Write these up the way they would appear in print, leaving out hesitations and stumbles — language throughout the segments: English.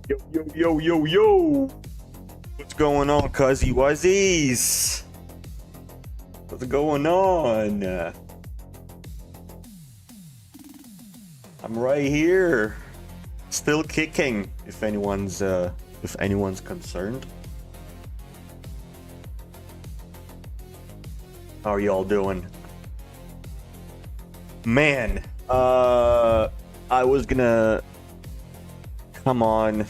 Yo, yo, yo, yo, yo. What's going on, cuzzy wuzzies? What's going on? I'm right here. Still kicking, if anyone's concerned. How are y'all doing? Man, I was gonna come on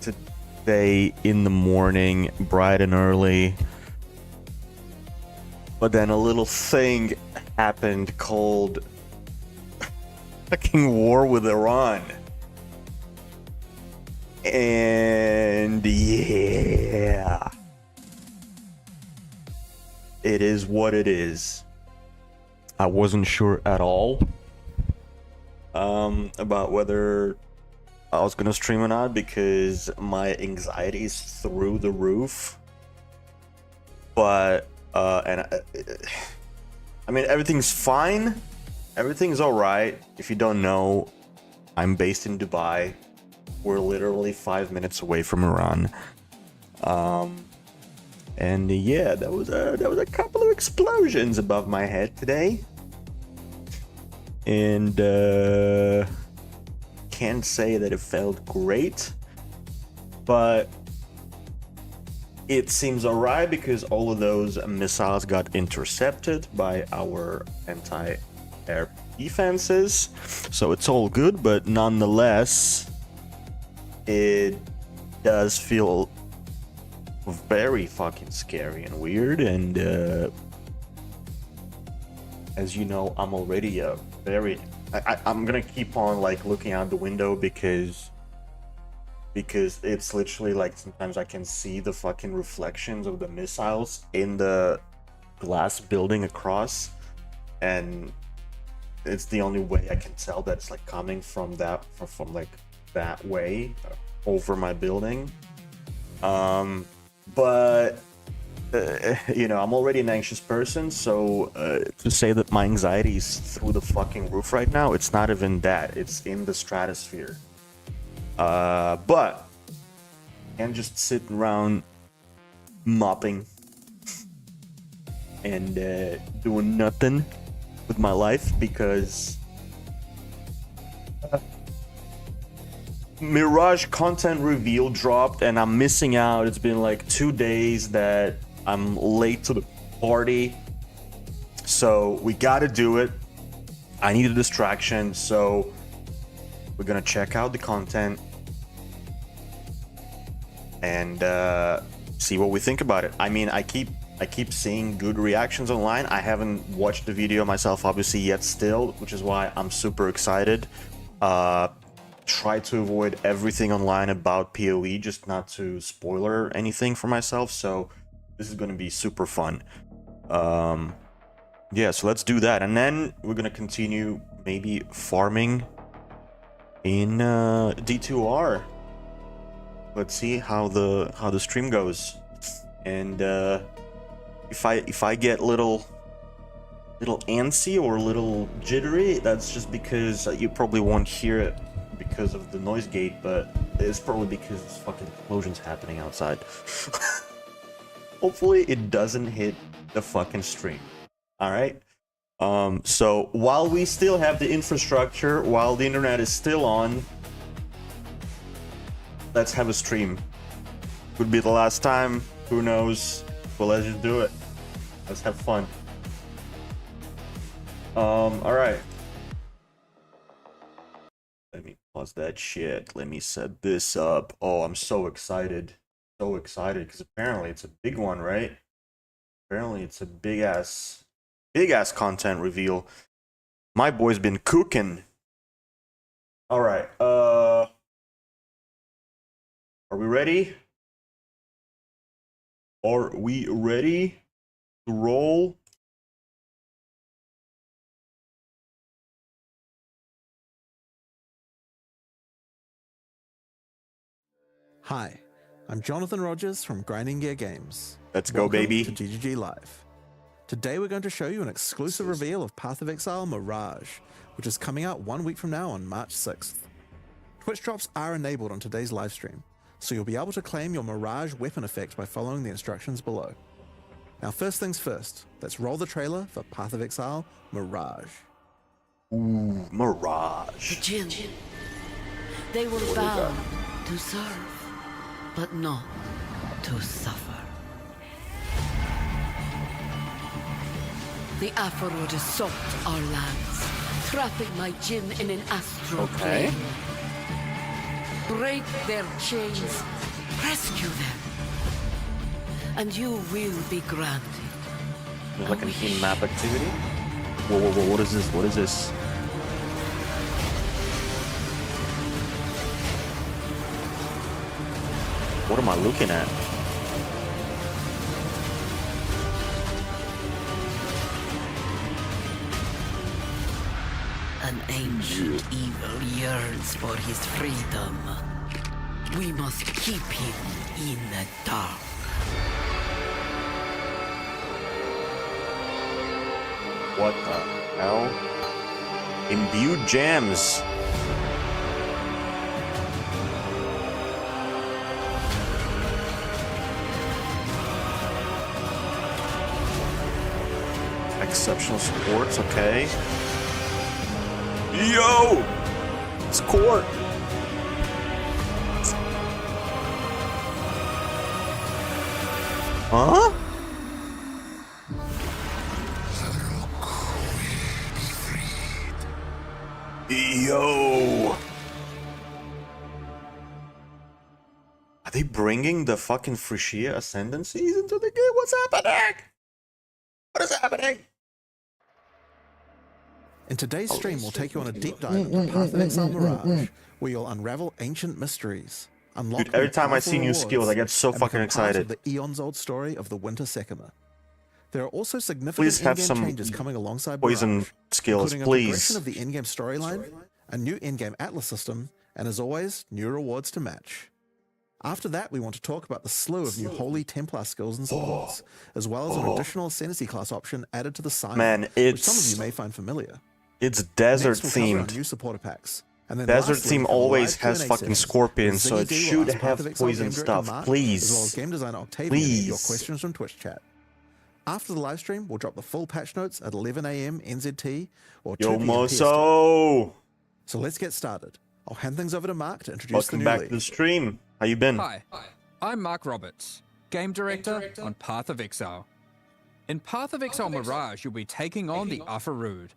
today in the morning, bright and early, but then a little thing happened called fucking war with Iran. And yeah, it is what it is. I wasn't sure at all about whether I was gonna stream or not because my anxiety is through the roof. But I mean, everything's fine. Everything's all right. If you don't know, I'm based in Dubai. We're literally 5 minutes away from Iran. And yeah, there was a couple of explosions above my head today. And can't say that it felt great, but it seems alright because all of those missiles got intercepted by our anti-air defenses, so it's all good. But nonetheless, it does feel very fucking scary and weird. And as you know, I'm already I'm gonna keep on like looking out the window because it's literally like sometimes I can see the fucking reflections of the missiles in the glass building across, and it's the only way I can tell that it's like coming from that way over my building. But you know, I'm already an anxious person, so to say that my anxiety is through the fucking roof right now, it's not even that. It's in the stratosphere. But I can't just sit around mopping and doing nothing with my life because Mirage content reveal dropped and I'm missing out. It's been like 2 days that I'm late to the party, so we gotta do it. I need a distraction, so we're gonna check out the content and see what we think about it. I mean, I keep seeing good reactions online. I haven't watched the video myself obviously yet still, which is why I'm super excited. Try to avoid everything online about PoE just not to spoiler anything for myself, so this is going to be super fun. Yeah, so let's do that, and then we're going to continue maybe farming in D2R. Let's see how the stream goes, and if I get little antsy or a little jittery, that's just because you probably won't hear it because of the noise gate, but it's probably because there's fucking explosions happening outside. Hopefully it doesn't hit the fucking stream. All right. So while we still have the infrastructure, while the internet is still on, let's have a stream. Could be the last time, who knows, but let's just do it. Let's have fun. All right. Let me pause that shit. Let me set this up. Oh, I'm so excited. So excited because apparently it's a big one, right? Apparently it's a big ass content reveal. My boy's been cooking. All right. Are we ready? Are we ready to roll? Hi, I'm Jonathan Rogers from Grinding Gear Games. Let's go, Welcome baby. to GGG Live. Today we're going to show you an exclusive reveal of Path of Exile Mirage, which is coming out 1 week from now on March 6th. Twitch drops are enabled on today's livestream, so you'll be able to claim your Mirage weapon effect by following the instructions below. Now first things first, let's roll the trailer for Path of Exile Mirage. Ooh, Mirage. The Jinn. They were bound to serve, but not to suffer. The Aphrodite assault our lands, trapping my Jinn in an astral plane. Break their chains, rescue them, and you will be granted. Like an in-map activity? Whoa, whoa, whoa, what is this? What is this? What am I looking at? An ancient evil yearns for his freedom. We must keep him in the dark. What the hell? Imbued gems. Exceptional sports, okay. Yo! It's court. Huh? Yo! Are they bringing the fucking Frisia Ascendancies into the game? What's happening? What is happening? In today's stream, we'll take you on a deep dive into Path of Exile Mirage, where you'll unravel ancient mysteries, unlock Dude, every time I see new rewards, skills, I get so and fucking become part excited. of the eons-old story of the Winter Sekima. There are also Please significant have in-game some changes coming alongside poison Mirage, skills, including a please. progression of the in-game storyline, a new in-game atlas system, and as always, new rewards to match. After that, we want to talk about the slew of new Holy Templar skills and supports, as well as an additional Ascendancy class option added to the Scion, Man, which some of it's- you may find familiar. It's desert Next, we'll cover our themed. new supporter packs. And then Desert lastly, theme we'll cover always live has Q&A fucking sessions, scorpions, where so it ZGG will should ask Path have of Exile poison game director stuff. Mark, Please. as well as game designer Octavian, Please. your questions from Twitch chat. After the live stream, we'll drop the full patch notes at 11 AM NZT or 2 Yo, PM PST. Moso! So let's get started. I'll hand things over to Mark to introduce Welcome the new back league. to the stream. How you been? Hi, I'm Mark Roberts, Game Director on Path of Exile. In Path of Exile Mirage, you'll be taking on the Afarud,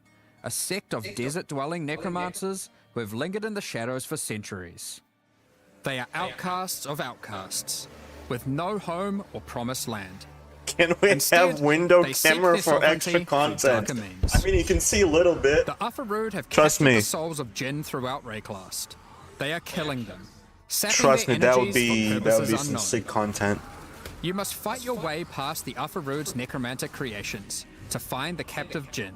a sect of desert-dwelling necromancers who have lingered in the shadows for centuries. They are outcasts of outcasts, with no home or promised land. Can we Instead, have window they seek camera their for extra sovereignty through content? darker means. I mean, you can see a little bit. The Afarud have Trust captured me. the souls of Jinn throughout Rayclast. They are killing them, sapping Trust me, their that would energies for be some purposes unknown. sick content. You must fight your way past the Afarud's necromantic creations to find the captive Jinn.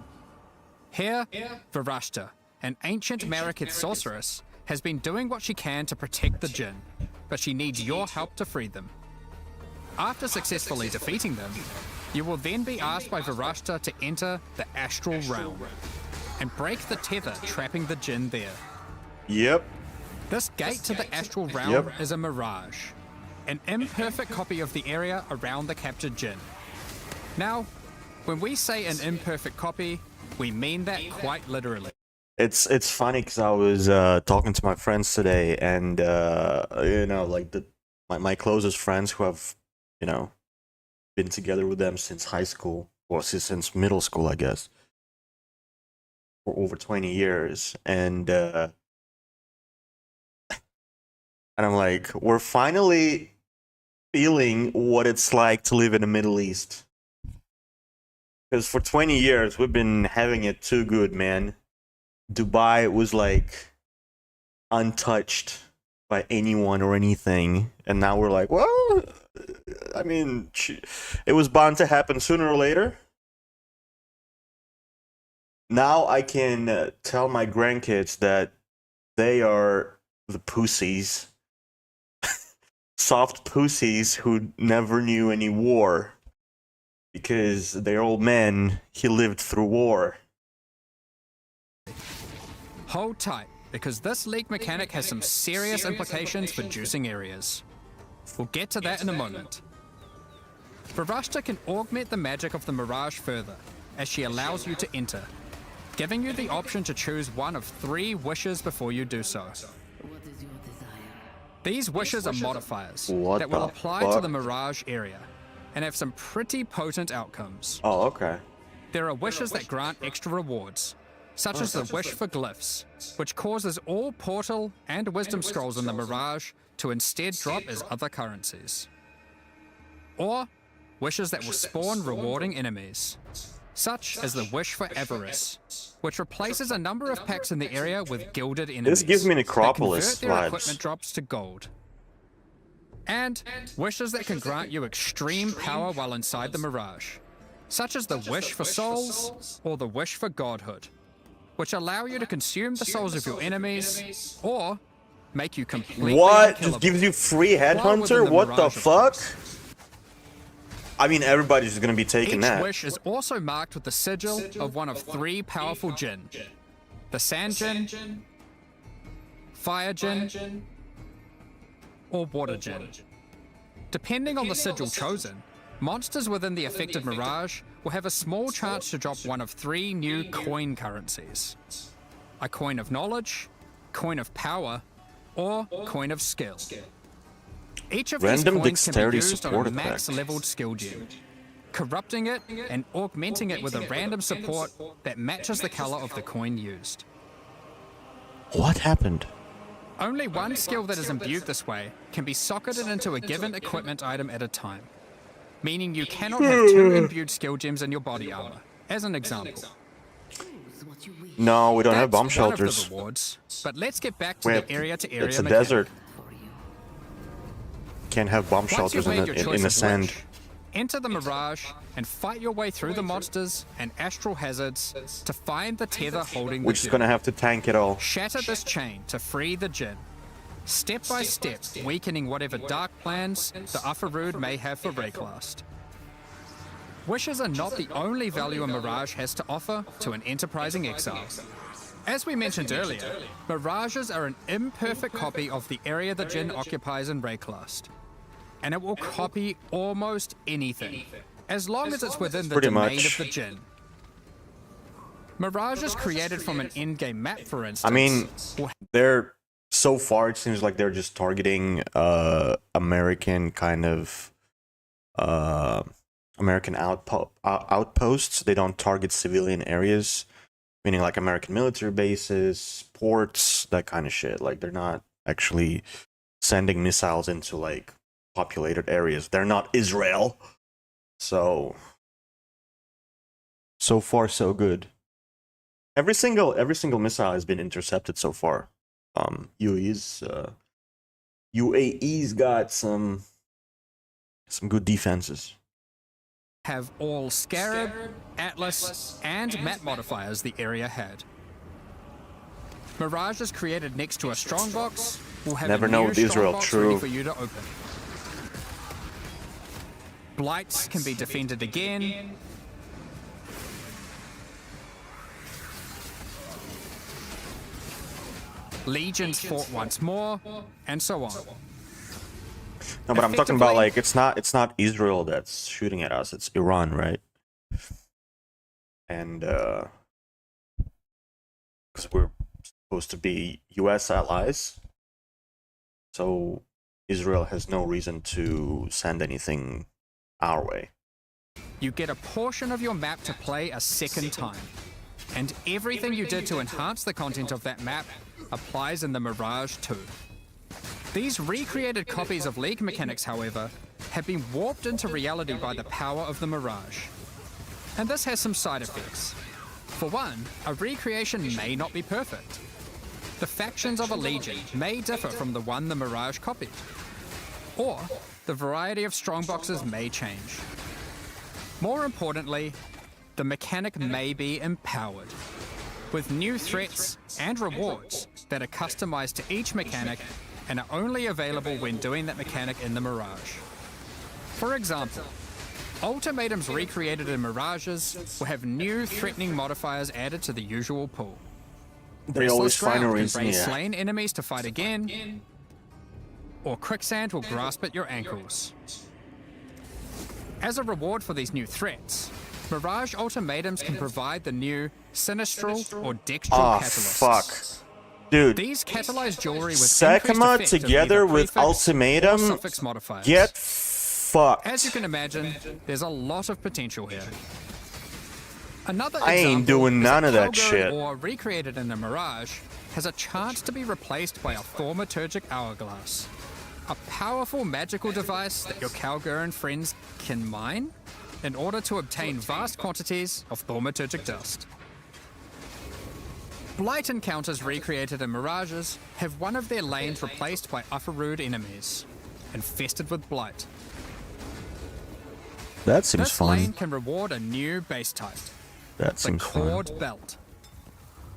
Here, Varashta, an ancient Marikid sorceress, has been doing what she can to protect the Jinn, but she needs your help to free them. After successfully defeating them, you will then be asked by Varashta to enter the Astral Realm and break the tether trapping the Jinn there. Yep. This gate to the Astral Realm Yep. is a mirage, an imperfect copy of the area around the captured Jinn. Now, when we say an imperfect copy, we mean that quite literally. It's funny because I was talking to my friends today, and you know, like my closest friends who have, you know, been together with them since high school, or since middle school, I guess, for over 20 years, and I'm like, we're finally feeling what it's like to live in the Middle East. Because for 20 years, we've been having it too good, man. Dubai was like untouched by anyone or anything. And now we're like, well, I mean, it was bound to happen sooner or later. Now I can tell my grandkids that they are the pussies. Soft pussies who never knew any war. Because their old man, he lived through war. Hold tight, because this leak mechanic has some serious implications for juicing areas. We'll get to that in a moment. Varashta can augment the magic of the Mirage further, as she allows you to enter, giving you the option to choose one of 3 wishes before you do so. What is your desire? These wishes are modifiers What that will the apply to fuck? the Mirage area, and have some pretty potent outcomes. Oh, okay. There are wishes that grant extra rewards, such as the wish for glyphs, which causes all portal and wisdom scrolls in the Mirage to instead drop as other currencies. Or wishes that will spawn rewarding enemies, such as the wish for avarice, which replaces a number of packs in the area with gilded enemies. This gives me that Necropolis convert their vibes. equipment drops to gold. And wishes that can grant you extreme power while inside the Mirage, such as the wish for souls or the wish for godhood, which allow you to consume the souls of your enemies or make you completely What? unkillable. Just gives you free While within headhunter? the What the Mirage, of fuck? course. I mean, everybody's gonna be taking Each that. wish is also marked with the sigil of one of 3 powerful Jinn: the Sand Jinn, Fire Jinn, or Water Jinn. Depending on the sigil chosen, monsters within the affected Mirage will have a small chance to drop one of 3 new coin currencies: a coin of knowledge, coin of power, or coin of skill. Each of Random these coins can be dexterity used on support a max effect. leveled skill gem, corrupting it and augmenting it with a random support that matches the color of the coin used. What happened? Only one skill that is imbued this way can be socketed into a given equipment item at a time, meaning you cannot have 2 imbued skill gems in your body armor, as an example. Choose what you wish No, we don't have That's bomb one of shelters. the rewards, but let's get back to Wait, the area-to-area it's a mechanic. desert. for you. Can't have bomb Once shelters you've in made your the, choice in the of sand. wish, enter the Mirage and fight your way through the monsters and astral hazards to find the tether holding We're the just gem. gonna have to tank it all. Shatter this chain to free the Jinn, step by step weakening whatever dark plans the Ufarood may have for Rayclast. Wishes are not the only value a Mirage has to offer to an enterprising exile. As we mentioned earlier, Mirages are an imperfect copy of the area the Jinn occupies in Rayclast, and it will copy almost anything, as long as it's within the Pretty domain much. of the Jinn. Mirages created from an in-game map, for instance, I mean, will they're so far it seems like they're just targeting American kind of American outposts. They don't target civilian areas, meaning like American military bases, ports, that kind of shit. Like they're not actually sending missiles into like populated areas. They're not Israel. So far so good. Every single missile has been intercepted so far. UAE's got some good defenses. have all Scarab, Atlas, and map modifiers the area had. Mirages created next to a strongbox will have Never a know new with Israel, strongbox true. ready for you to open. Blights can be defended again. Legions fought once more, and so on. No, but I'm talking about Effectively- like it's not Israel that's shooting at us, it's Iran, right? And because we're supposed to be US allies. So Israel has no reason to send anything our way. You get a portion of your map to play a second time, and everything you did to enhance the content of that map applies in the Mirage too. These recreated copies of League mechanics, however, have been warped into reality by the power of the Mirage. And this has some side effects. For one, a recreation may not be perfect. The factions of a Legion may differ from the one the Mirage copied. Or, the variety of strongboxes may change. More importantly, the mechanic may be empowered, with new threats and rewards that are customized to each mechanic and are only available when doing that mechanic in the Mirage. For example, ultimatums recreated in Mirages will have new threatening modifiers added to the usual pool. They always Restless find a ground can reason, raise yeah. slain enemies to fight again, or quicksand will grasp at your ankles. As a reward for these new threats, Mirage Ultimatums can provide the new Sinistral or Dextral Oh, catalysts. fuck. Dude, These catalyze jewelry with Sakuma increased effect of together either with prefix or Ultimatum, suffix modifiers. get fucked. As you can imagine, there's a lot of potential here. Another I ain't example doing is none of that Calgary shit. Ore recreated in the Mirage has a chance to be replaced by a thaumaturgic hourglass. A powerful magical device that your Calgarian friends can mine in order to obtain vast quantities of thaumaturgic dust. Blight encounters recreated in Mirages have one of their lanes replaced by Ufferrude enemies, infested with blight. That seems This lane fun. can reward a new base type, That the seems fun. Cord Belt.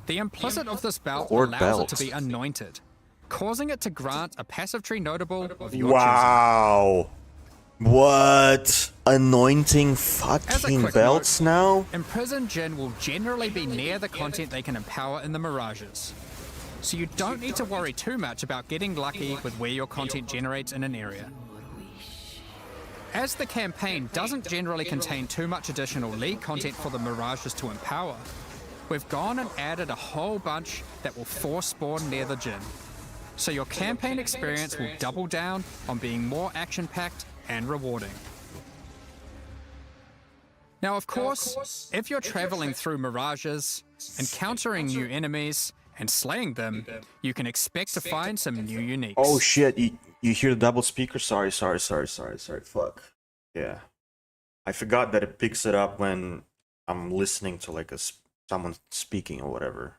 The implicit of this belt Cord allows belt. it to be anointed, causing it to grant a passive tree notable of your choosing. Wow. What? Anointing As a fucking quick belts now? Imprisoned Jinn will generally be near the content they can empower in the Mirages, so you don't need to worry too much about getting lucky with where your content generates in an area. As the campaign doesn't generally contain too much additional League content for the Mirages to empower, we've gone and added a whole bunch that will force spawn near the Jinn, so your campaign experience will double down on being more action-packed and rewarding. Now, of course, if you're traveling through Mirages, encountering new enemies, and slaying them, you can expect to find some new uniques. Oh shit, you hear the double speaker? Sorry, fuck. Yeah. I forgot that it picks it up when I'm listening to like someone speaking or whatever.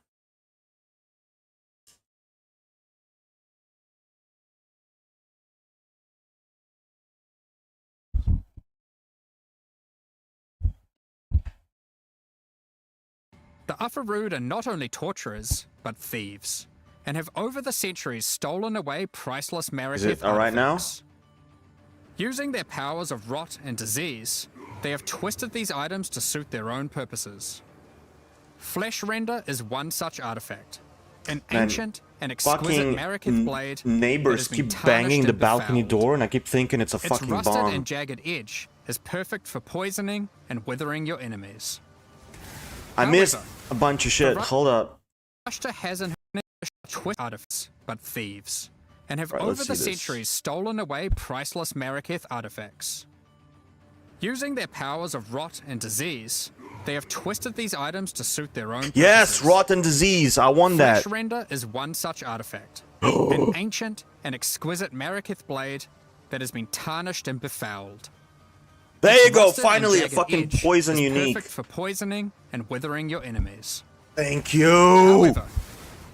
The Ufferrude are not only torturers, but thieves, and have over the centuries stolen away priceless Mariketh Is it alright now? artifacts. Using their powers of rot and disease, they have twisted these items to suit their own purposes. Flesh Render is one such artifact, an Man, ancient and exquisite Fucking Mariketh blade that neighbors has been keep tarnished banging the and balcony befouled. door and I keep thinking it's a Its fucking rusted bomb. and jagged edge is perfect for poisoning and withering your enemies. I missed However, a bunch of shit. Hold up. Rashta hasn't twist artifacts, but thieves, and have Right, over let's the see this. centuries stolen away priceless Mariketh artifacts. Using their powers of rot and disease, they have twisted these items to suit their own Yes, purposes. rotten disease. I won that. Flesh Render is one such artifact, an ancient and exquisite Mariketh blade that has been tarnished and befouled. There you go. Rusted and Finally, a jagged fucking edge poison is unique. perfect for poisoning and withering your enemies. Thank you. However,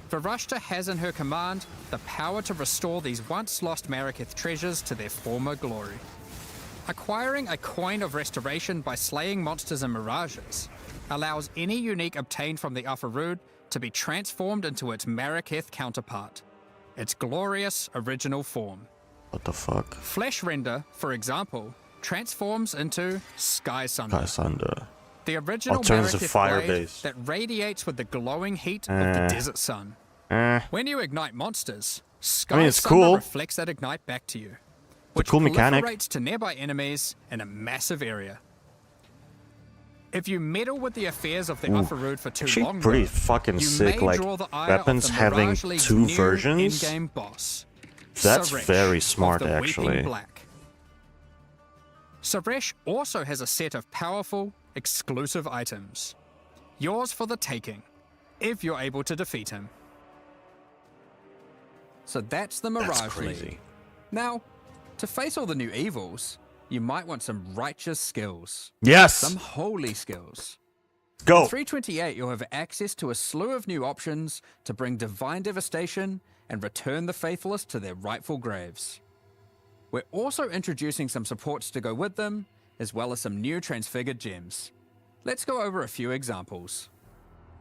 Varashta has in her command the power to restore these once lost Mariketh treasures to their former glory. Acquiring a coin of restoration by slaying monsters in Mirages allows any unique obtained from the Ufferrude to be transformed into its Mariketh counterpart, its glorious original form. What the fuck? Flesh Render, for example, transforms into Sky Sunder, Cassandra. the original Alternative Mariketh fire blade base. that radiates with the glowing heat of the desert sun. When you ignite monsters, Sky it's Sunder cool. reflects that ignite back to you, which cool mechanic. proliferates to nearby enemies in a massive area. If you meddle with the affairs of the Ufferrude for too Actually, long, pretty though, fucking you sick. may Like draw the ire weapons of the having Mirage League's two new versions. in-game boss. That's Suresh very smart, of the actually. Weeping Black. Suresh also has a set of powerful, exclusive items. Yours for the taking, if you're able to defeat him. So that's the Mirage That's crazy. League. Now, to face all the new evils, you might want some righteous skills. Yes. Some holy skills. Go. 328, you'll have access to a slew of new options to bring divine devastation and return the faithless to their rightful graves. We're also introducing some supports to go with them, as well as some new transfigured gems. Let's go over a few examples.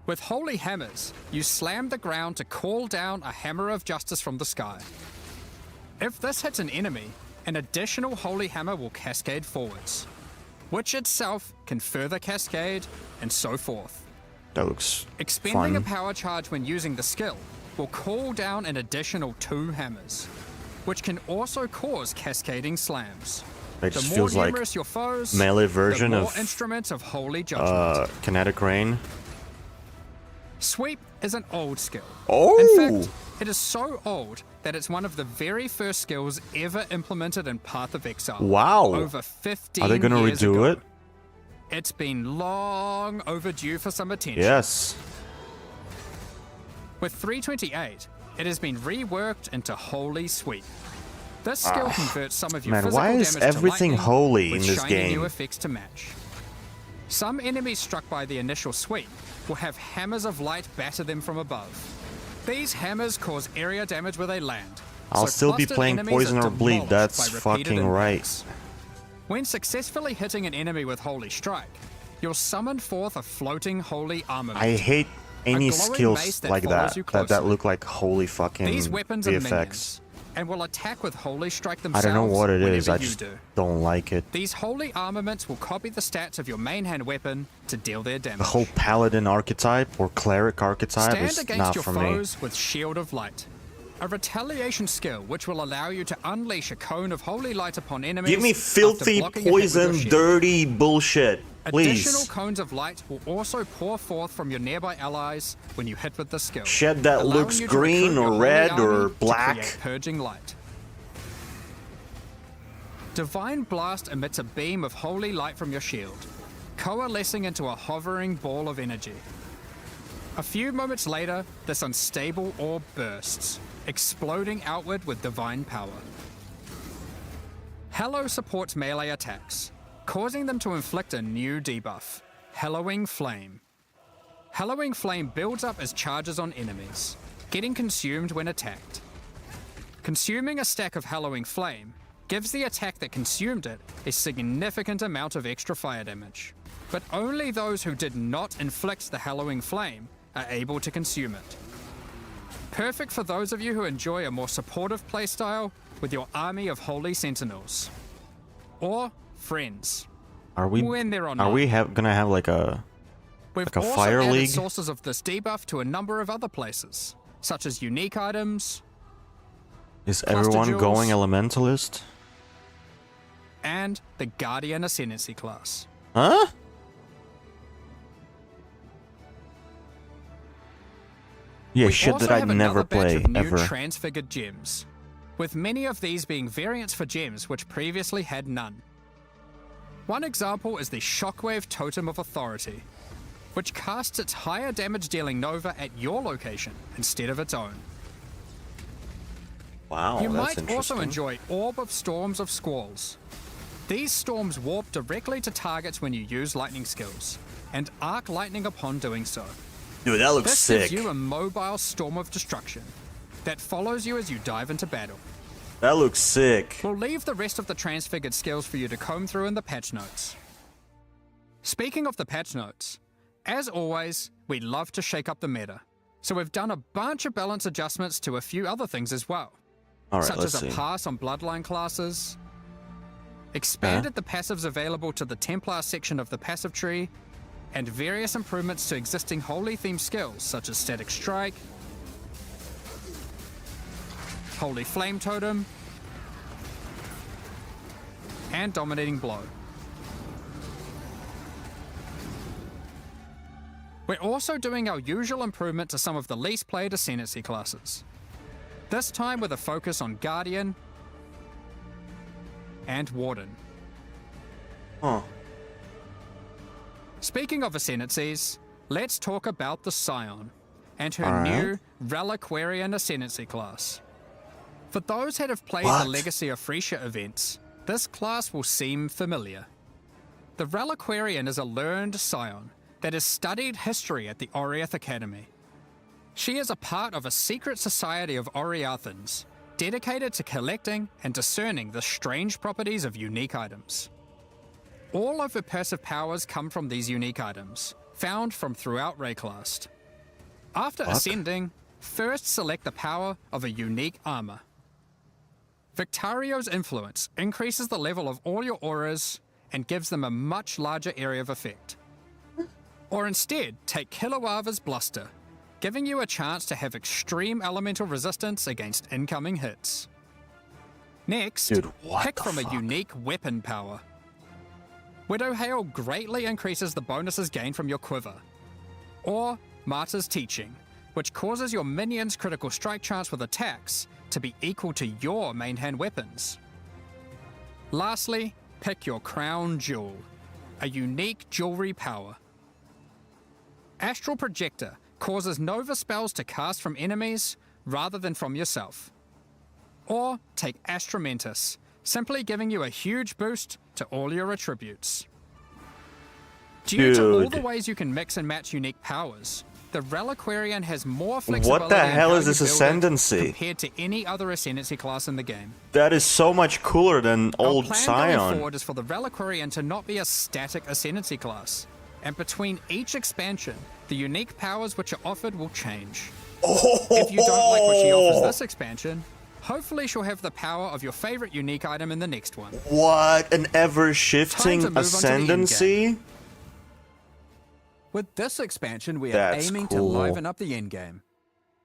With Holy Hammers, you slam the ground to call down a Hammer of Justice from the sky. If this hits an enemy, an additional Holy Hammer will cascade forwards, which itself can further cascade, and so forth. That looks Expending a fun. power charge when using the skill will call down an additional 2 hammers, which can also cause cascading slams. It The just more feels like numerous your foes, melee the version more of instruments of holy judgment. kinetic rain. Sweep is an old skill. Oh! In fact, it is so old that it's one of the very first skills ever implemented in Path of Exile. Wow. Over 15 Are they gonna years redo ago. it? It's been long overdue for some attention. Yes. With 328, it has been reworked into Holy Sweep. This skill converts some of your Man, physical why is damage everything to lightning holy with in this shiny game? new effects to match. Some enemies struck by the initial sweep will have hammers of light batter them from above. These hammers cause area damage where they land. I'll so still be clustered playing enemies poison are or bleed. demolished That's by repeated fucking right. impacts. When successfully hitting an enemy with Holy Strike, you'll summon forth a floating holy armament. I hate any glowing skills mace that like follows that, you that closely. look like holy fucking These weapons are VFX. minions, and will attack with Holy Strike I themselves don't know what it is. whenever I you just do. don't like it. These holy armaments will copy the stats of your main hand weapon to deal their damage. The whole paladin archetype or cleric archetype Stand is against not your for me. foes with Shield of Light, a retaliation skill which will allow you to unleash a cone of holy light upon enemies. Give me after filthy, blocking a hit with your poison, shield. dirty bullshit, Additional please. cones of light will also pour forth from your nearby allies when you hit with the skill. Shed that allowing looks you to green recruit or your holy red army or to black. create purging light. Divine Blast emits a beam of holy light from your shield, coalescing into a hovering ball of energy. A few moments later, this unstable orb bursts, exploding outward with divine power. Hallow supports melee attacks, causing them to inflict a new debuff, Hallowing Flame. Hallowing Flame builds up as charges on enemies, getting consumed when attacked. Consuming a stack of Hallowing Flame gives the attack that consumed it a significant amount of extra fire damage, but only those who did not inflict the Hallowing Flame are able to consume it. Perfect for those of you who enjoy a more supportive playstyle with your army of Holy Sentinels. Or friends. Are we? When they're Are online. we gonna have like a? We've Like a also fire added league? sources of this debuff to a number of other places, such as unique items Is Cluster everyone jewels. going elementalist? and the Guardian Ascendancy class. Huh? Yeah, We shit also that I'd have never another batch play of new ever. transfigured gems, with many of these being variants for gems which previously had none. One example is the Shockwave Totem of Authority, which casts its higher damage dealing Nova at your location instead of its own. Wow, You that's might also interesting. enjoy Orb of Storms of Squalls. These storms warp directly to targets when you use lightning skills, and arc lightning upon doing so. Dude, that looks This sick. gives you a mobile storm of destruction that follows you as you dive into battle. That looks sick. We'll leave the rest of the transfigured skills for you to comb through in the patch notes. Speaking of the patch notes, as always, we love to shake up the meta, so we've done a bunch of balance adjustments to a few other things as well, All right, such let's as see. a pass on bloodline classes, expanded the passives available to the Templar section of the passive tree, and various improvements to existing holy themed skills such as Static Strike, Holy Flame Totem, and Dominating Blow. We're also doing our usual improvement to some of the least played Ascendancy classes, this time with a focus on Guardian and Warden. Huh. Speaking of Ascendancies, let's talk about the Scion and her Alright. new Reliquarian Ascendancy class. For those that have played What? the Legacy of Freesia events, this class will seem familiar. The Reliquarian is a learned Scion that has studied history at the Oriath Academy. She is a part of a secret society of Oriathans, dedicated to collecting and discerning the strange properties of unique items. All of her passive powers come from these unique items, found from throughout Rayclast. After ascending, first select the power of a unique armor. Victario's influence increases the level of all your auras and gives them a much larger area of effect. Or instead, take Kilowava's Bluster, giving you a chance to have extreme elemental resistance against incoming hits. Next, Dude, what pick the from fuck? a unique weapon power. Widow Hail greatly increases the bonuses gained from your quiver. Or Martyr's Teaching, which causes your minions' critical strike chance with attacks to be equal to your main hand weapons. Lastly, pick your Crown Jewel, a unique jewelry power. Astral Projector causes Nova spells to cast from enemies rather than from yourself. Or take Astramentus, simply giving you a huge boost to all your attributes. Due to all the Dude. ways you can mix and match unique powers, the Reliquarian has more flexibility What the in hell how is you this build it Ascendancy? compared to any other Ascendancy class in the game. That is so much cooler than old Our plan going Scion. forward is for the Reliquarian to not be a static Ascendancy class, and between each expansion, the unique powers which are offered will change. If you don't like what she offers this expansion, hopefully she'll have the power of your favorite unique item in the next one. What an Time to ever-shifting move on to the ascendancy? With this expansion, we are That's aiming cool. to liven up the endgame,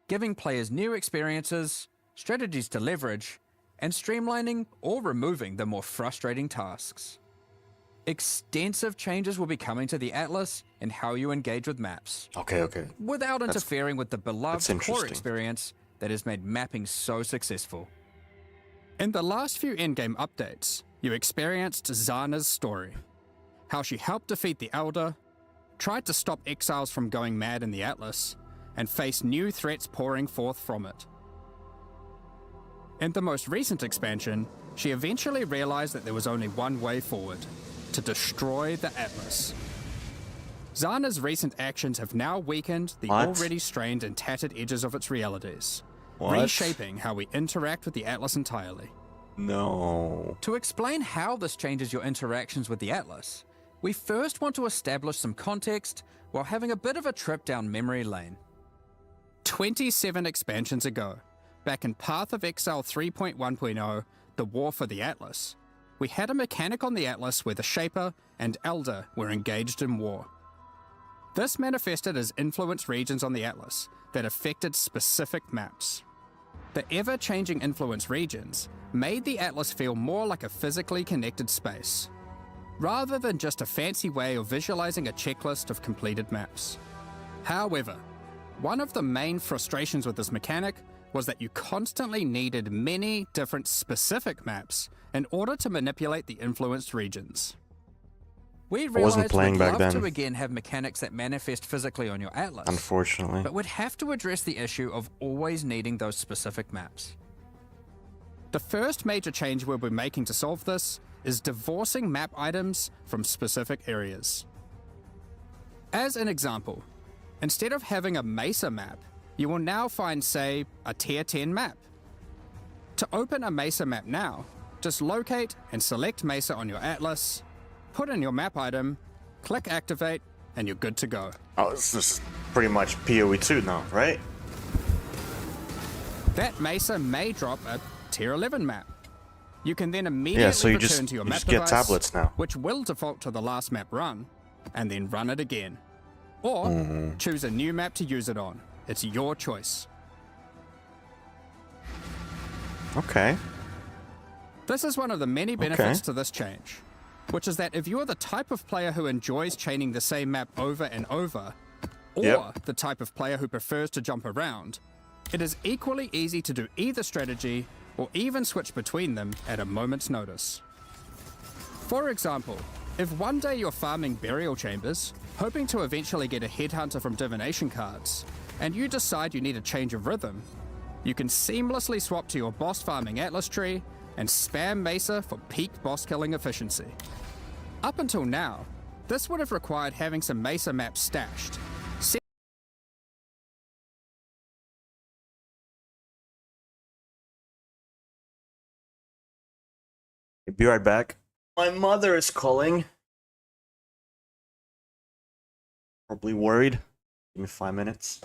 giving players new experiences, strategies to leverage, and streamlining or removing the more frustrating tasks. Extensive changes will be coming to the Atlas and how you engage with maps, Okay. without interfering with the that's beloved core interesting. experience that has made mapping so successful. In the last few endgame updates, you experienced Zana's story. How she helped defeat the Elder, tried to stop exiles from going mad in the Atlas, and faced new threats pouring forth from it. In the most recent expansion, she eventually realized that there was only one way forward: to destroy the Atlas. Zana's recent actions have now weakened the What? already strained and tattered edges of its realities, What? reshaping how we interact with the Atlas entirely. No. To explain how this changes your interactions with the Atlas, we first want to establish some context while having a bit of a trip down memory lane. 27 expansions ago, back in Path of Exile 3.1.0, The War for the Atlas, we had a mechanic on the Atlas where the Shaper and Elder were engaged in war. This manifested as influence regions on the Atlas that affected specific maps. The ever-changing influence regions made the Atlas feel more like a physically connected space, rather than just a fancy way of visualizing a checklist of completed maps. However, one of the main frustrations with this mechanic was that you constantly needed many different specific maps in order to manipulate the influenced regions. We wasn't realized playing we'd back love then. to again have mechanics that manifest physically on your Atlas, Unfortunately. but would have to address the issue of always needing those specific maps. The first major change we'll be making to solve this is divorcing map items from specific areas. As an example, instead of having a Mesa map, you will now find, say, a Tier 10 map. To open a Mesa map now, just locate and select Mesa on your Atlas, put in your map item, click Activate, and you're good to go. Oh, this is pretty much PoE 2 now, right? That Mesa may drop a Tier 11 map. You can then immediately Yeah, so you return just, to your you map just get device, tablets now. which will default to the last map run, and then run it again. Or choose a new map to use it on. It's your choice. Okay. This is one of the many benefits to this change, which is that if you are the type of player who enjoys chaining the same map over and over, or Yep. the type of player who prefers to jump around, it is equally easy to do either strategy or even switch between them at a moment's notice. For example, if one day you're farming burial chambers, hoping to eventually get a headhunter from divination cards, and you decide you need a change of rhythm, you can seamlessly swap to your boss farming Atlas tree and spam Mesa for peak boss killing efficiency. Up until now, this would have required having some Mesa maps stashed. Be right back. My mother is calling. Probably worried. Give me 5 minutes.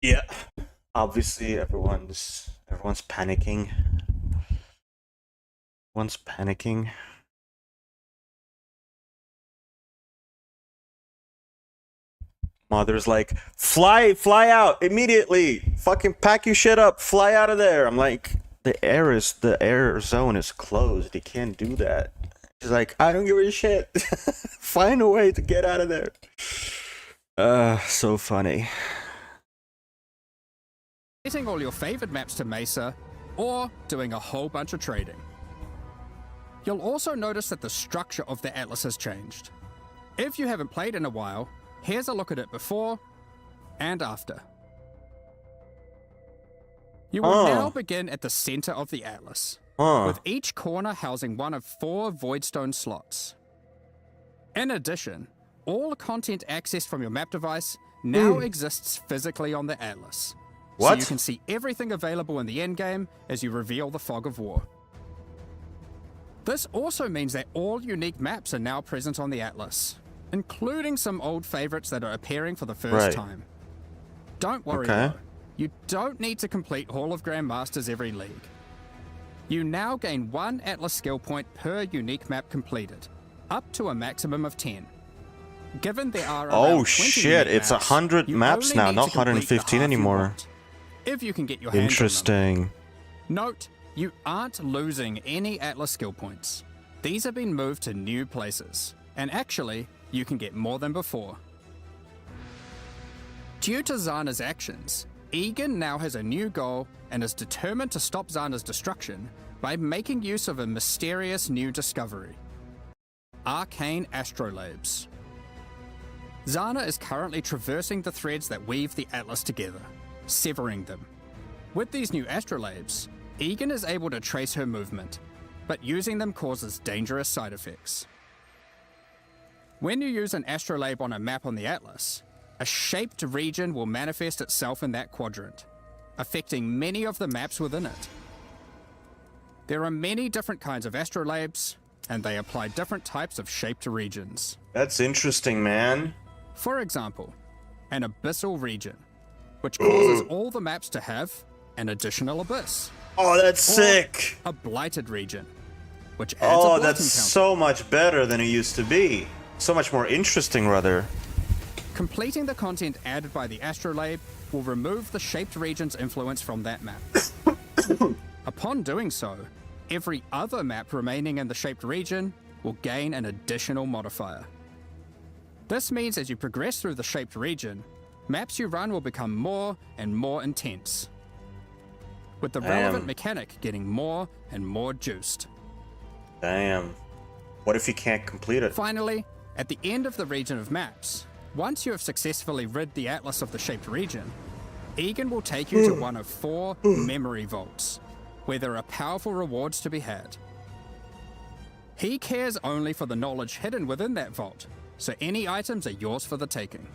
Yeah. Obviously, everyone's panicking. Everyone's panicking. Mother's like, fly out immediately. Fucking pack your shit up. Fly out of there. I'm like, the air zone is closed. You can't do that. She's like, I don't give a shit. Find a way to get out of there. So funny. Getting all your favorite maps to Mesa, or doing a whole bunch of trading. You'll also notice that the structure of the Atlas has changed. If you haven't played in a while, here's a look at it before and after. You will now begin at the center of the Atlas, with each corner housing one of 4 Voidstone slots. In addition, all content accessed from your map device now exists physically on the Atlas. So What? you can see everything available in the endgame as you reveal the Fog of War. This also means that all unique maps are now present on the Atlas, including some old favorites that are appearing for the first time. Don't worry though, you don't need to complete Hall of Grandmasters every league. You now gain 1 Atlas skill point per unique map completed, up to a maximum of 10. Given there are around 20 shit, unique it's maps, 100 you maps only now, need not to complete the 115 half you anymore. want, if you can get your hands on them. Interesting. Note, you aren't losing any Atlas skill points. These have been moved to new places, and actually, you can get more than before. Due to Zana's actions, Egan now has a new goal and is determined to stop Zana's destruction by making use of a mysterious new discovery: arcane astrolabes. Zana is currently traversing the threads that weave the Atlas together, severing them. With these new astrolabes, Egan is able to trace her movement, but using them causes dangerous side effects. When you use an astrolabe on a map on the Atlas, a shaped region will manifest itself in that quadrant, affecting many of the maps within it. There are many different kinds of astrolabes, and they apply different types of shaped regions. That's interesting, man. For example, an abyssal region, which causes all the maps to have an additional abyss. Oh, that's Or sick. a blighted region, which adds a Oh, blighting that's counter. so much better than it used to be. So much more interesting, rather. Completing the content added by the astrolabe will remove the shaped region's influence from that map. Upon doing so, every other map remaining in the shaped region will gain an additional modifier. This means as you progress through the shaped region, maps you run will become more and more intense, with the relevant mechanic getting more and more juiced. Damn. What if you can't complete it? Finally, at the end of the region of maps, once you have successfully rid the Atlas of the shaped region, Egan will take you to one of 4 memory vaults, where there are powerful rewards to be had. He cares only for the knowledge hidden within that vault, so any items are yours for the taking.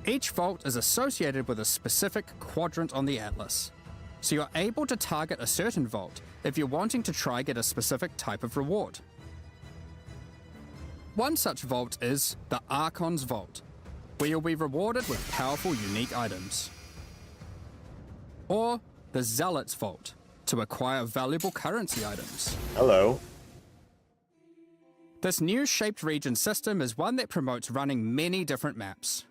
Each vault is associated with a specific quadrant on the Atlas, so you're able to target a certain vault if you're wanting to try get a specific type of reward. One such vault is the Archon's Vault, where you'll be rewarded with powerful unique items. Or the Zealot's Vault, to acquire valuable currency items. Hello. This new shaped region system is one that promotes running many different maps.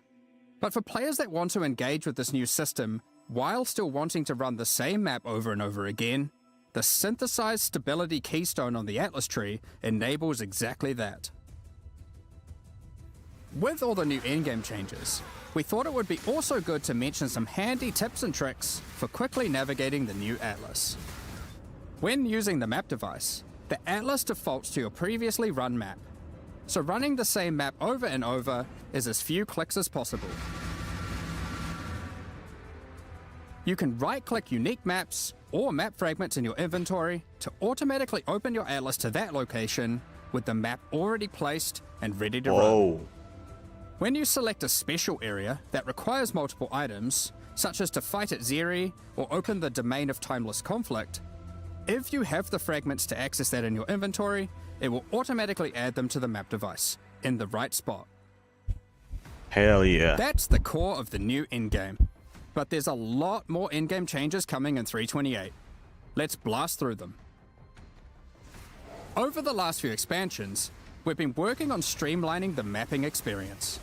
But for players that want to engage with this new system while still wanting to run the same map over and over again, the synthesized stability keystone on the Atlas tree enables exactly that. With all the new endgame changes, we thought it would be also good to mention some handy tips and tricks for quickly navigating the new Atlas. When using the map device, the Atlas defaults to your previously run map, so running the same map over and over is as few clicks as possible. You can right-click unique maps or map fragments in your inventory to automatically open your Atlas to that location with the map already placed and ready to run. Whoa. When you select a special area that requires multiple items, such as to fight at Zeri or open the Domain of Timeless Conflict, if you have the fragments to access that in your inventory, it will automatically add them to the map device, in the right spot. Hell yeah. That's the core of the new endgame. But there's a lot more endgame changes coming in 3.28. Let's blast through them. Over the last few expansions, we've been working on streamlining the mapping experience.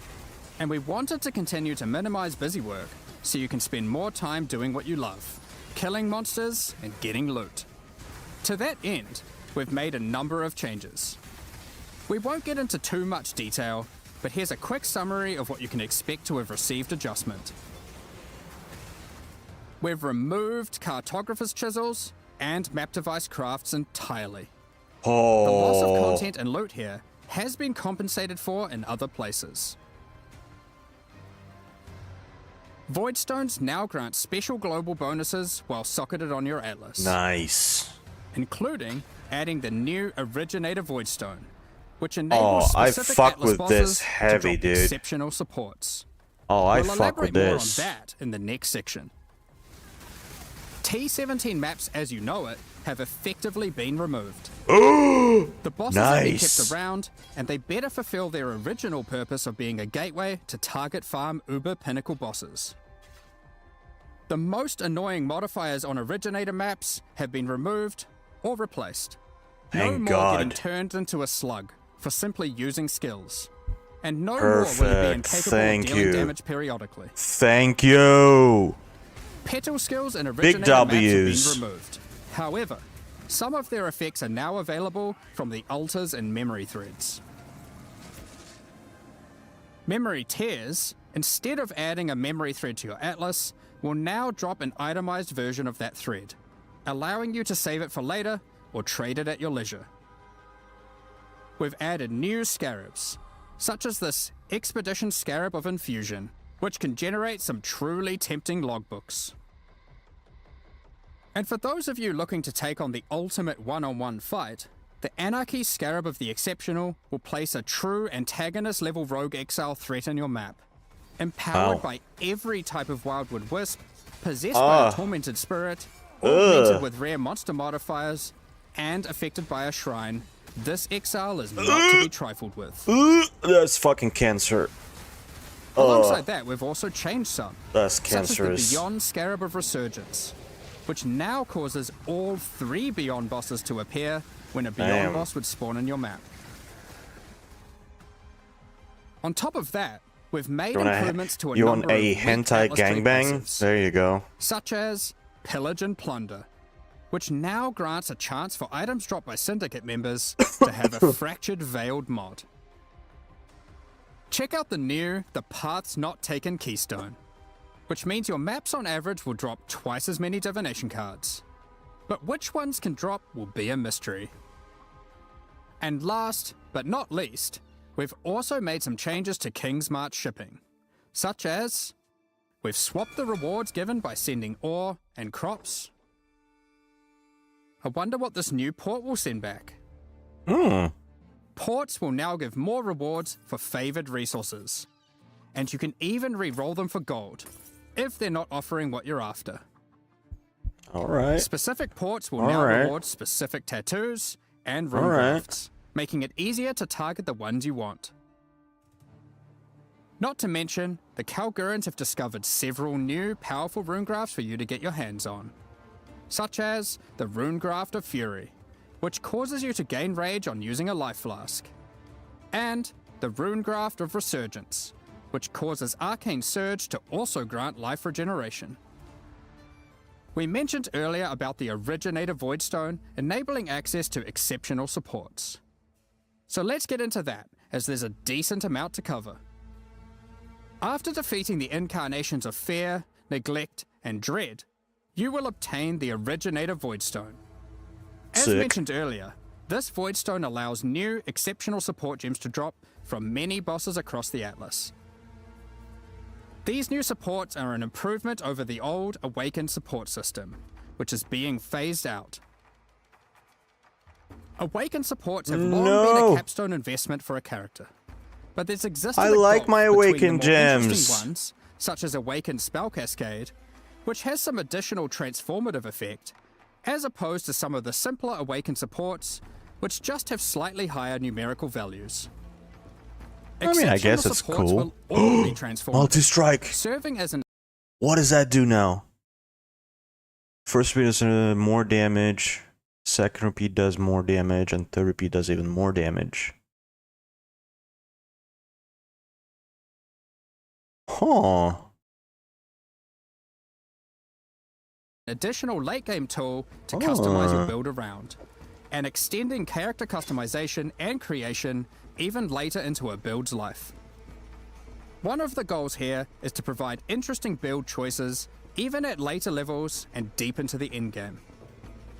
And we wanted to continue to minimize busy work so you can spend more time doing what you love, killing monsters and getting loot. To that end, we've made a number of changes. We won't get into too much detail, but here's a quick summary of what you can expect to have received adjustment. We've removed cartographer's chisels and map device crafts entirely. The loss of content and loot here has been compensated for in other places. Voidstones now grant special global bonuses while socketed on your atlas. Nice. Including adding the new Originator Voidstone, which enables I specific fuck atlas with bosses this to heavy, drop dude. exceptional supports. I We'll fuck with elaborate more on this. that in the next section. T17 maps, as you know it, have effectively been removed. The bosses have been Nice. kept around, and they better fulfill their original purpose of being a gateway to target farm uber pinnacle bosses. The most annoying modifiers on Originator maps have been removed or replaced. No Thank more God. getting turned into a slug for simply using skills. And no more will it be Perfect. incapable Thank of dealing you. damage periodically. Thank you. Petal skills and Big Originator maps have W's. been removed. However, some of their effects are now available from the altars and memory threads. Memory tears, instead of adding a memory thread to your atlas, will now drop an itemized version of that thread, allowing you to save it for later or trade it at your leisure. We've added new scarabs, such as this Expedition Scarab of Infusion, which can generate some truly tempting logbooks. And for those of you looking to take on the ultimate one-on-one fight, the Anarchy Scarab of the Exceptional will place a true antagonist-level rogue exile threat in your map, empowered Wow. by every type of Wildwood Wisp, possessed by a tormented spirit, augmented with rare monster modifiers, and affected by a shrine. This exile is not to be trifled with. That's fucking cancer. Alongside that, we've also changed some, That's such as the cancerous. Beyond Scarab of Resurgence, which now causes all 3 Beyond bosses to appear when a Beyond Damn. boss would spawn in your map. On top of that, we've made improvements to a You number want a of weak hentai Atlas tree gangbang? passives, There you go. such as Pillage and Plunder, which now grants a chance for items dropped by Syndicate members to have a Fractured Veiled mod. Check out the new The Paths Not Taken Keystone, which means your maps on average will drop twice as many divination cards. But which ones can drop will be a mystery. And last, but not least, we've also made some changes to King's March shipping, such as we've swapped the rewards given by sending ore and crops. I wonder what this new port will send back. Ports will now give more rewards for favored resources, and you can even re-roll them for gold, if they're not offering what you're after. Alright. Specific ports will now Alright. reward specific tattoos and rune Alright. crafts, making it easier to target the ones you want. Not to mention, the Kalgurans have discovered several new powerful rune grafts for you to get your hands on, such as the Rune Graft of Fury, which causes you to gain rage on using a life flask, and the Rune Graft of Resurgence, which causes Arcane Surge to also grant life regeneration. We mentioned earlier about the Originator Voidstone enabling access to exceptional supports. So let's get into that, as there's a decent amount to cover. After defeating the incarnations of Fear, Neglect, and Dread, you will obtain the Originator Voidstone. As Sick. mentioned earlier, this Voidstone allows new, exceptional support gems to drop from many bosses across the Atlas. These new supports are an improvement over the old Awakened support system, which is being phased out. Awakened supports have long been No. a capstone investment for a character, but there's existed I a like gulf my between Awakened the more interesting gems. ones, such as Awakened Spell Cascade, which has some additional transformative effect, as opposed to some of the simpler Awakened supports, which just have slightly higher numerical values. I mean, I Exceptional guess it's supports cool. will all be transformed, Multi-strike. serving as an What does that do now? First repeat does more damage. Second repeat does more damage. And third repeat does even more damage. Huh. additional late game tool to customize your Ah. build around, and extending character customization and creation even later into a build's life. One of the goals here is to provide interesting build choices even at later levels and deep into the endgame.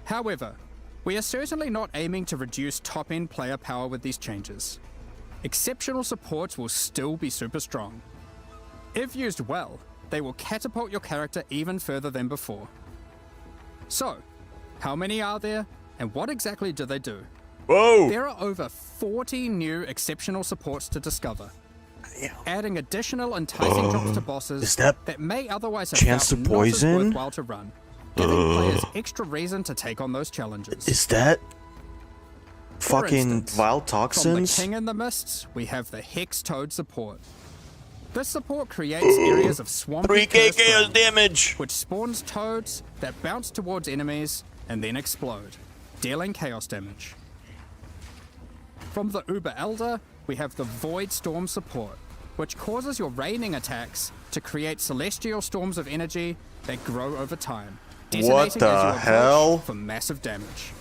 However, we are certainly not aiming to reduce top-end player power with these changes. Exceptional supports will still be super strong. If used well, they will catapult your character even further than before. So, how many are there, and what exactly do they do? Whoa! There are over 40 new exceptional supports to discover, adding additional enticing drops to bosses Is that may otherwise have chance felt to not as poison? worthwhile to run, giving players extra reason to take on those challenges. Is that For fucking instance, vile From the toxins? King in the Mists, we have the Hex Toad support. This support creates areas of swampy 3k cursed chaos ground, damage! which spawns toads that bounce towards enemies and then explode, dealing chaos damage. From the Uber Elder, we have the Void Storm support, which causes your raining attacks to create celestial storms of energy that grow over time, detonating What as you the approach hell? for massive damage.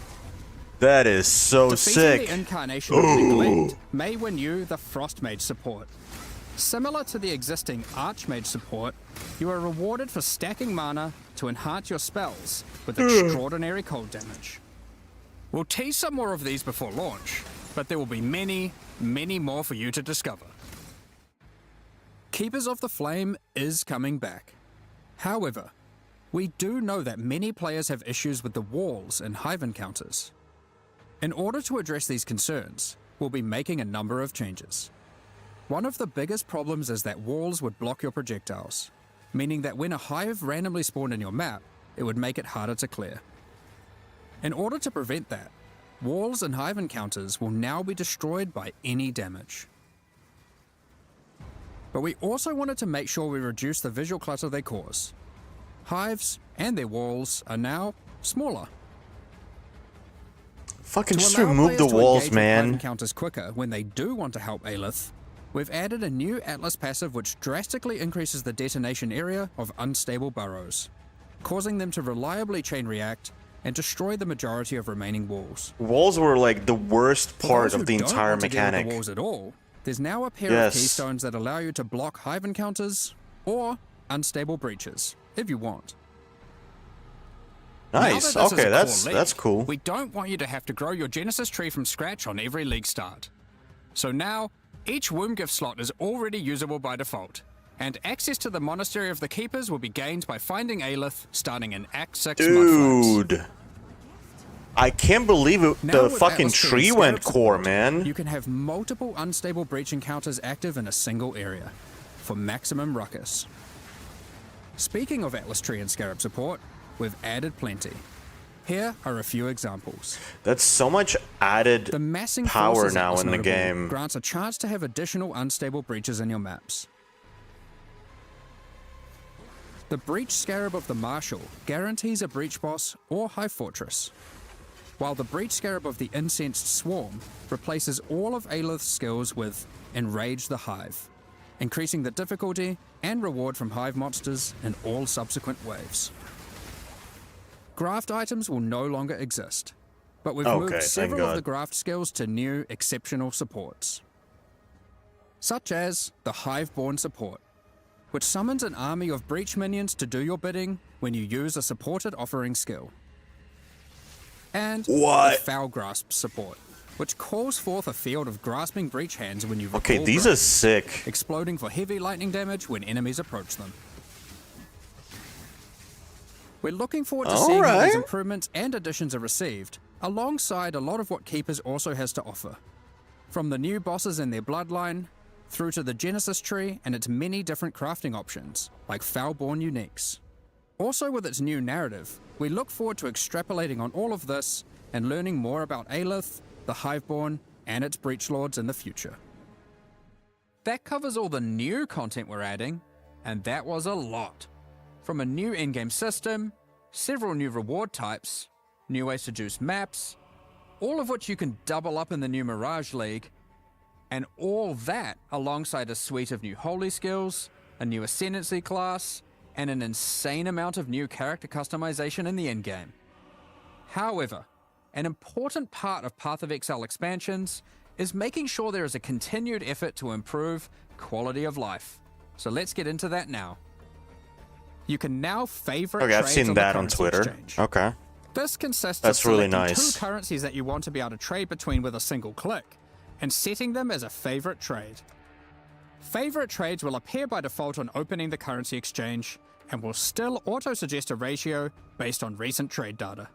That is so Defeating sick. the incarnation of Neglect may win you the Frost Mage support. Similar to the existing Archmage support, you are rewarded for stacking mana to enhance your spells with extraordinary cold damage. We'll tease some more of these before launch, but there will be many, many more for you to discover. Keepers of the Flame is coming back. However, we do know that many players have issues with the walls in Hive encounters. In order to address these concerns, we'll be making a number of changes. One of the biggest problems is that walls would block your projectiles, meaning that when a hive randomly spawned in your map, it would make it harder to clear. In order to prevent that, walls and hive encounters will now be destroyed by any damage. But we also wanted to make sure we reduce the visual clutter they cause. Hives and their walls are now smaller. Fucking To just allow remove the players to walls, engage with hive man. encounters quicker when they do want to help Aelith, we've added a new Atlas passive which drastically increases the detonation area of unstable burrows, causing them to reliably chain react and destroy the majority of remaining walls. Walls were like the worst For part those of who the don't entire want to deal with mechanic. the walls at all, there's now a pair Yes. of keystones that allow you to block hive encounters or unstable breaches, if you want. Now that Nice. this is a Okay, core that's league, cool. We don't want you to have to grow your Genesis tree from scratch on every league start. So now, each womb gift slot is already usable by default, and access to the Monastery of the Keepers will be gained by finding Aelith starting in Act 6 Mudflats. Dude. I can't believe it, Now the with fucking Atlas tree Scarab went core, support, man. You can have multiple unstable breach encounters active in a single area for maximum ruckus. Speaking of Atlas Tree and Scarab support, we've added plenty. Here are a few examples. That's so much added The massing power Forces now Atlas in the notable game. grants a chance to have additional unstable breaches in your maps. The Breach Scarab of the Marshal guarantees a breach boss or hive fortress, while the Breach Scarab of the Incensed Swarm replaces all of Aelith's skills with Enrage the Hive, increasing the difficulty and reward from hive monsters in all subsequent waves. Graft items will no longer exist, but we've Okay, moved thank several of God. the graft skills to new exceptional supports, such as the Hiveborn support, which summons an army of breach minions to do your bidding when you use a supported offering skill. And What? the Foul Grasp support, which calls forth a field of grasping breach hands when you Okay, recall these are grasp, sick. exploding for heavy lightning damage when enemies approach them. We're looking forward to seeing how Alright. these improvements and additions are received, alongside a lot of what Keepers also has to offer. From the new bosses and their bloodline, through to the Genesis tree and its many different crafting options, like Foulborn Uniques. Also with its new narrative, we look forward to extrapolating on all of this and learning more about Aelith, the Hiveborn, and its Breach Lords in the future. That covers all the new content we're adding, and that was a lot. From a new in-game system, several new reward types, new ways to juice maps, all of which you can double up in the new Mirage League, and all that alongside a suite of new holy skills, a new ascendancy class, and an insane amount of new character customization in the endgame. However, an important part of Path of Exile expansions is making sure there is a continued effort to improve quality of life. So let's get into that now. You can now favorite Okay, I've trades seen on the that on currency Twitter. exchange. Okay. This consists That's of really selecting nice. two currencies that you want to be able to trade between with a single click, and setting them as a favorite trade. Favorite trades will appear by default on opening the currency exchange, and will still auto-suggest a ratio based on recent trade data.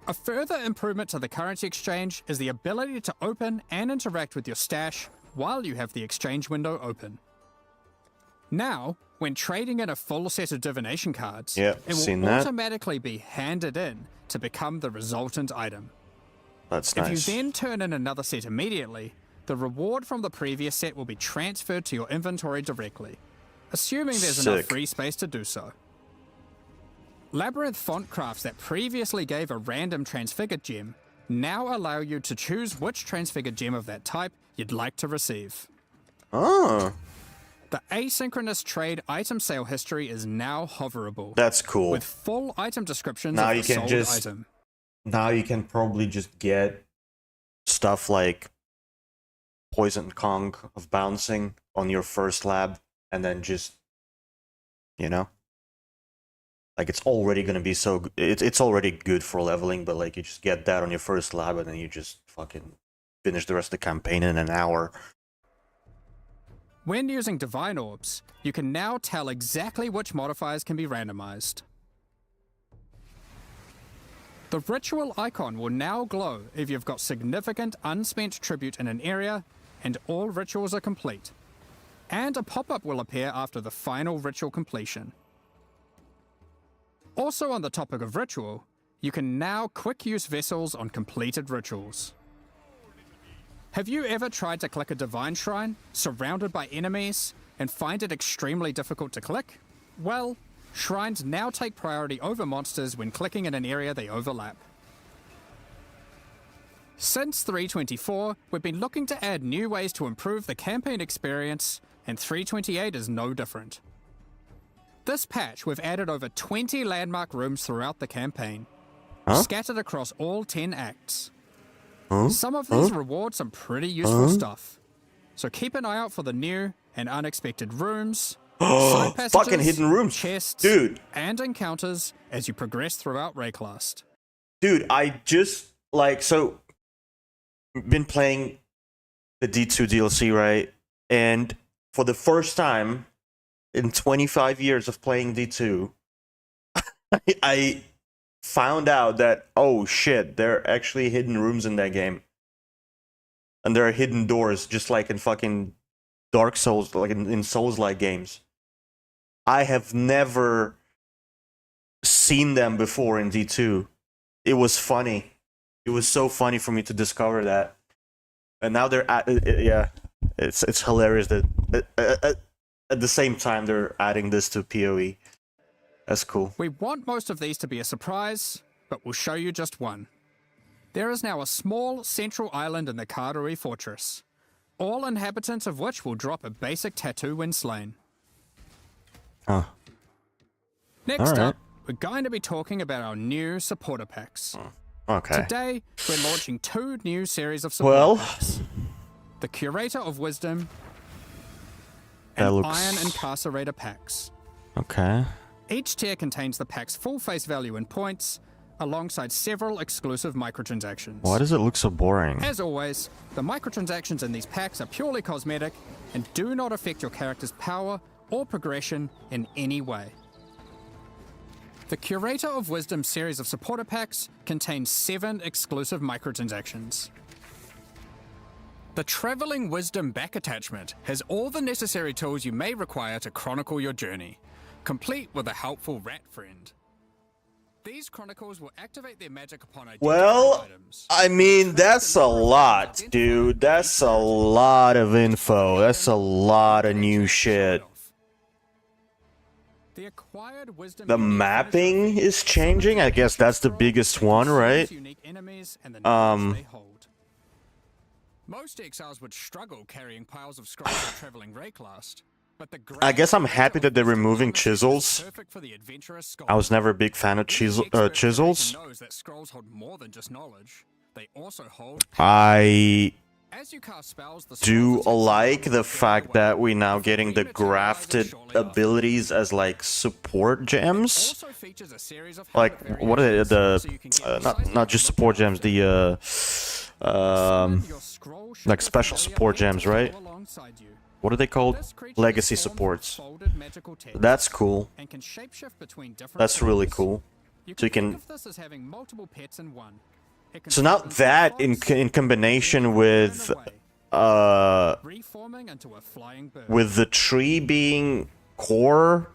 A further improvement to the currency exchange is the ability to open and interact with your stash while you have the exchange window open. Now, when trading in a full set of divination cards, Yep, it seen will that. automatically be handed in to become the resultant item. That's If nice. you then turn in another set immediately, the reward from the previous set will be transferred to your inventory directly, assuming there's enough Sick. free space to do so. Labyrinth font crafts that previously gave a random transfigured gem now allow you to choose which transfigured gem of that type you'd like to receive. Oh, The asynchronous trade item sale history is now hoverable, that's cool. with full item descriptions Now of you the can sold just- item. Now you can probably just get stuff like Poison Kong of bouncing on your first lab, and then just, you know, like it's already gonna be so. It's already good for leveling, but like you just get that on your first lab, and then you just fucking finish the rest of the campaign in an hour. When using Divine Orbs, you can now tell exactly which modifiers can be randomized. The ritual icon will now glow if you've got significant unspent tribute in an area and all rituals are complete. And a pop-up will appear after the final ritual completion. Also on the topic of ritual, you can now quick use vessels on completed rituals. Have you ever tried to click a divine shrine, surrounded by enemies, and find it extremely difficult to click? Well, shrines now take priority over monsters when clicking in an area they overlap. Since 3.24, we've been looking to add new ways to improve the campaign experience, and 3.28 is no different. This patch, we've added over 20 landmark rooms throughout the campaign, scattered across all 10 acts. Some of these reward some pretty useful stuff, so keep an eye out for the new and unexpected rooms, side passages, Fucking hidden rooms. chests, Dude. and encounters as you progress throughout Rayclast. Dude, I just been playing the D2 DLC, right? And for the first time in 25 years of playing D2, I found out that, oh shit, there are actually hidden rooms in that game. And there are hidden doors, just like in fucking Dark Souls, like in Souls-like games. I have never seen them before in D2. It was funny. It was so funny for me to discover that. And now they're yeah, it's hilarious that at the same time they're adding this to PoE. That's cool. We want most of these to be a surprise, but we'll show you just one. There is now a small central island in the Karui Fortress, all inhabitants of which will drop a basic tattoo when slain. Huh. Next Alright. up, we're going to be talking about our new supporter packs. Okay. Today, we're launching 2 new series of supporter Well, packs. The Curator of Wisdom That and looks- Iron Incarcerator packs. okay. Each tier contains the pack's full face value in points, alongside several exclusive microtransactions. Why does it look so boring? As always, the microtransactions in these packs are purely cosmetic and do not affect your character's power or progression in any way. The Curator of Wisdom series of supporter packs contains 7 exclusive microtransactions. The Traveling Wisdom back attachment has all the necessary tools you may require to chronicle your journey, complete with a helpful rat friend. These chronicles will activate their magic upon identified Well, items. I mean, that's a lot, dude. That's a lot of info. That's a lot of new shit. The acquired wisdom The unique mapping finisher is effect changing. I summons guess an that's the ancient biggest scroll one, that right? consumes unique enemies and the knowledge they hold. Most exiles would struggle carrying piles of scrolls while traveling Rayclast, but the I guess I'm grand happy that they're wisdom removing harvesting is chisels. perfect for the adventurous I was scholar. never a big fan of Even the expert chisels. curator knows that scrolls hold more than just knowledge. They also hold I As you cast spells, the do scrolls attach like to the them fact away. that we're now Before getting the rematerializing grafted shortly after. abilities as like support gems. Also features a series of Like habit what are variations, the so you can get not precisely just what support you're gems, after. the Summon your scroll like shaper special familiar support pet to gems, right? follow alongside you. What are they called? This creature Legacy is formed from supports. folded magical text That's cool. and can shapeshift between different That's really forms. cool. So you think can. of this as having multiple pets in one. It can So now fold into that a in fox, in combination then with turn away, uh reforming into a flying bird. with the tree being core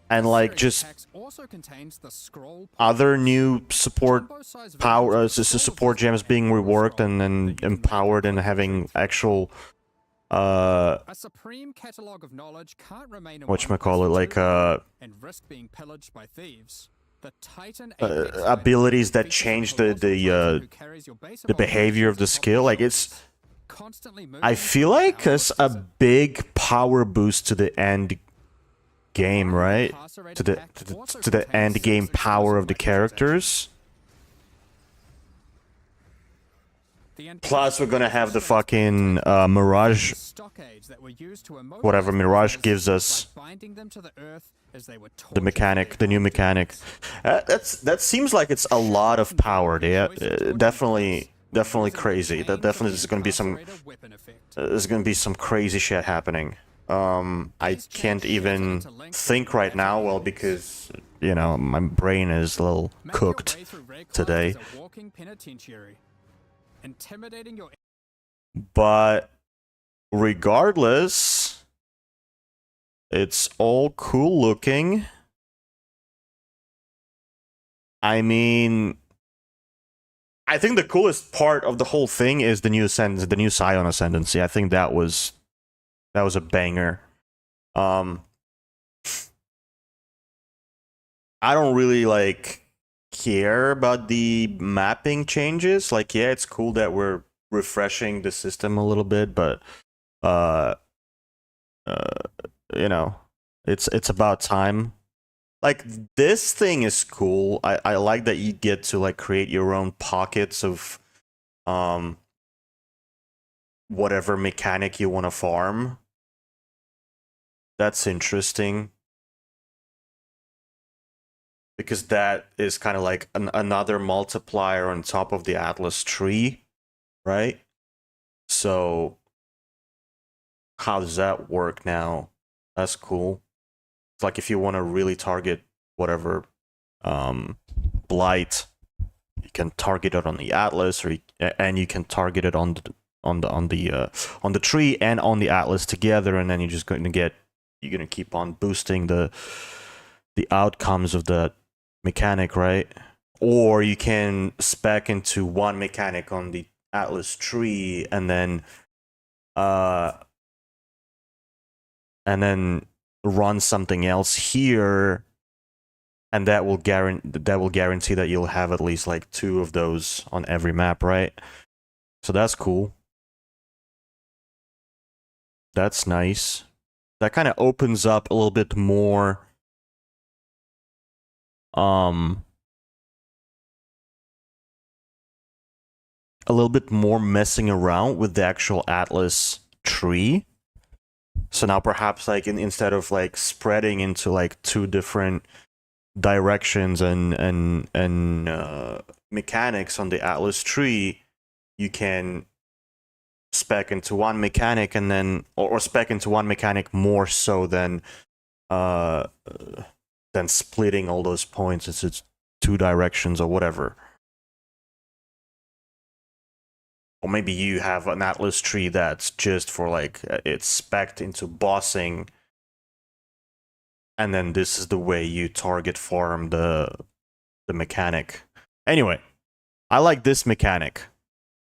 and like Series of just packs also contains the scroll other new support jumbo-sized power versions of support scroll gems being wisdom and reworked scroll and that then you can make empowered and quick having retrieve. actual A supreme catalog of knowledge can't remain in one place whatchamacallit, for like too long and risk being pillaged by thieves. The Titan Apex item abilities that features a change colossal Titan who carries your base the of behavior of the operations atop skill. his Like it's shoulders, constantly moving I into feel a like boundless it's a desert. big power boost to the end game, While the right? incarcerated To the pack also to the contains end game 6 power of the exclusive characters. The Plus, we're gonna have the Strength fucking contains Mirage, stockades that were used to whatever immobilize Mirage prisoners gives us, by binding them to the earth as they were the tortured mechanic, for the their new mechanic. crimes. That seems like it's a lot of power. Yeah, definitely Using the crazy. That chain definitely for is the gonna be some incarcerator weapon effect. there's gonna be some crazy shit happening. I These can't chains even shatter into lengths think with right now, well, dramatic because you know my brain is a little Make your cooked way through Rayclast today. as a walking penitentiary, intimidating your But regardless, it's all cool looking. I mean, I think the coolest part of the whole thing is the new ascendance, the new Scion Ascendancy. I think that was a banger. I don't really like care about the mapping changes. Like, yeah, it's cool that we're refreshing the system a little bit, but uh, you know, it's about time. Like this thing is cool. I like that you get to like create your own pockets of whatever mechanic you want to farm. That's interesting. Because that is kind of like another multiplier on top of the Atlas tree, right? So how does that work now? That's cool. It's like if you want to really target whatever blight, you can target it on the Atlas, and you can target it on the tree and on the Atlas together, and then you're gonna keep on boosting the outcomes of the mechanic, right? Or you can spec into one mechanic on the Atlas tree and then run something else here, and that will guarantee that you'll have at least like 2 of those on every map, right? So that's cool. That's nice. That kind of opens up a little bit more messing around with the actual Atlas tree. So now perhaps like instead of like spreading into like 2 different directions and mechanics on the Atlas tree, you can spec into one mechanic and then or spec into one mechanic more so than splitting all those points into 2 directions or whatever. Or maybe you have an Atlas tree that's just for like it's spec'd into bossing, and then this is the way you target farm the mechanic. Anyway, I like this mechanic.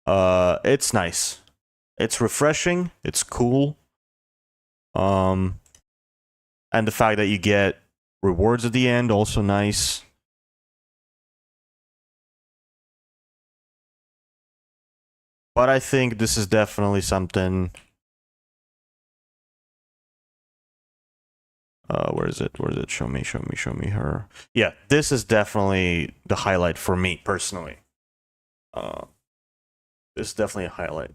It's nice. It's refreshing. It's cool. And the fact that you get rewards at the end, also nice. But I think this is definitely something. Where is it? Where is it? Show me her. Yeah, this is definitely the highlight for me personally. This is definitely a highlight.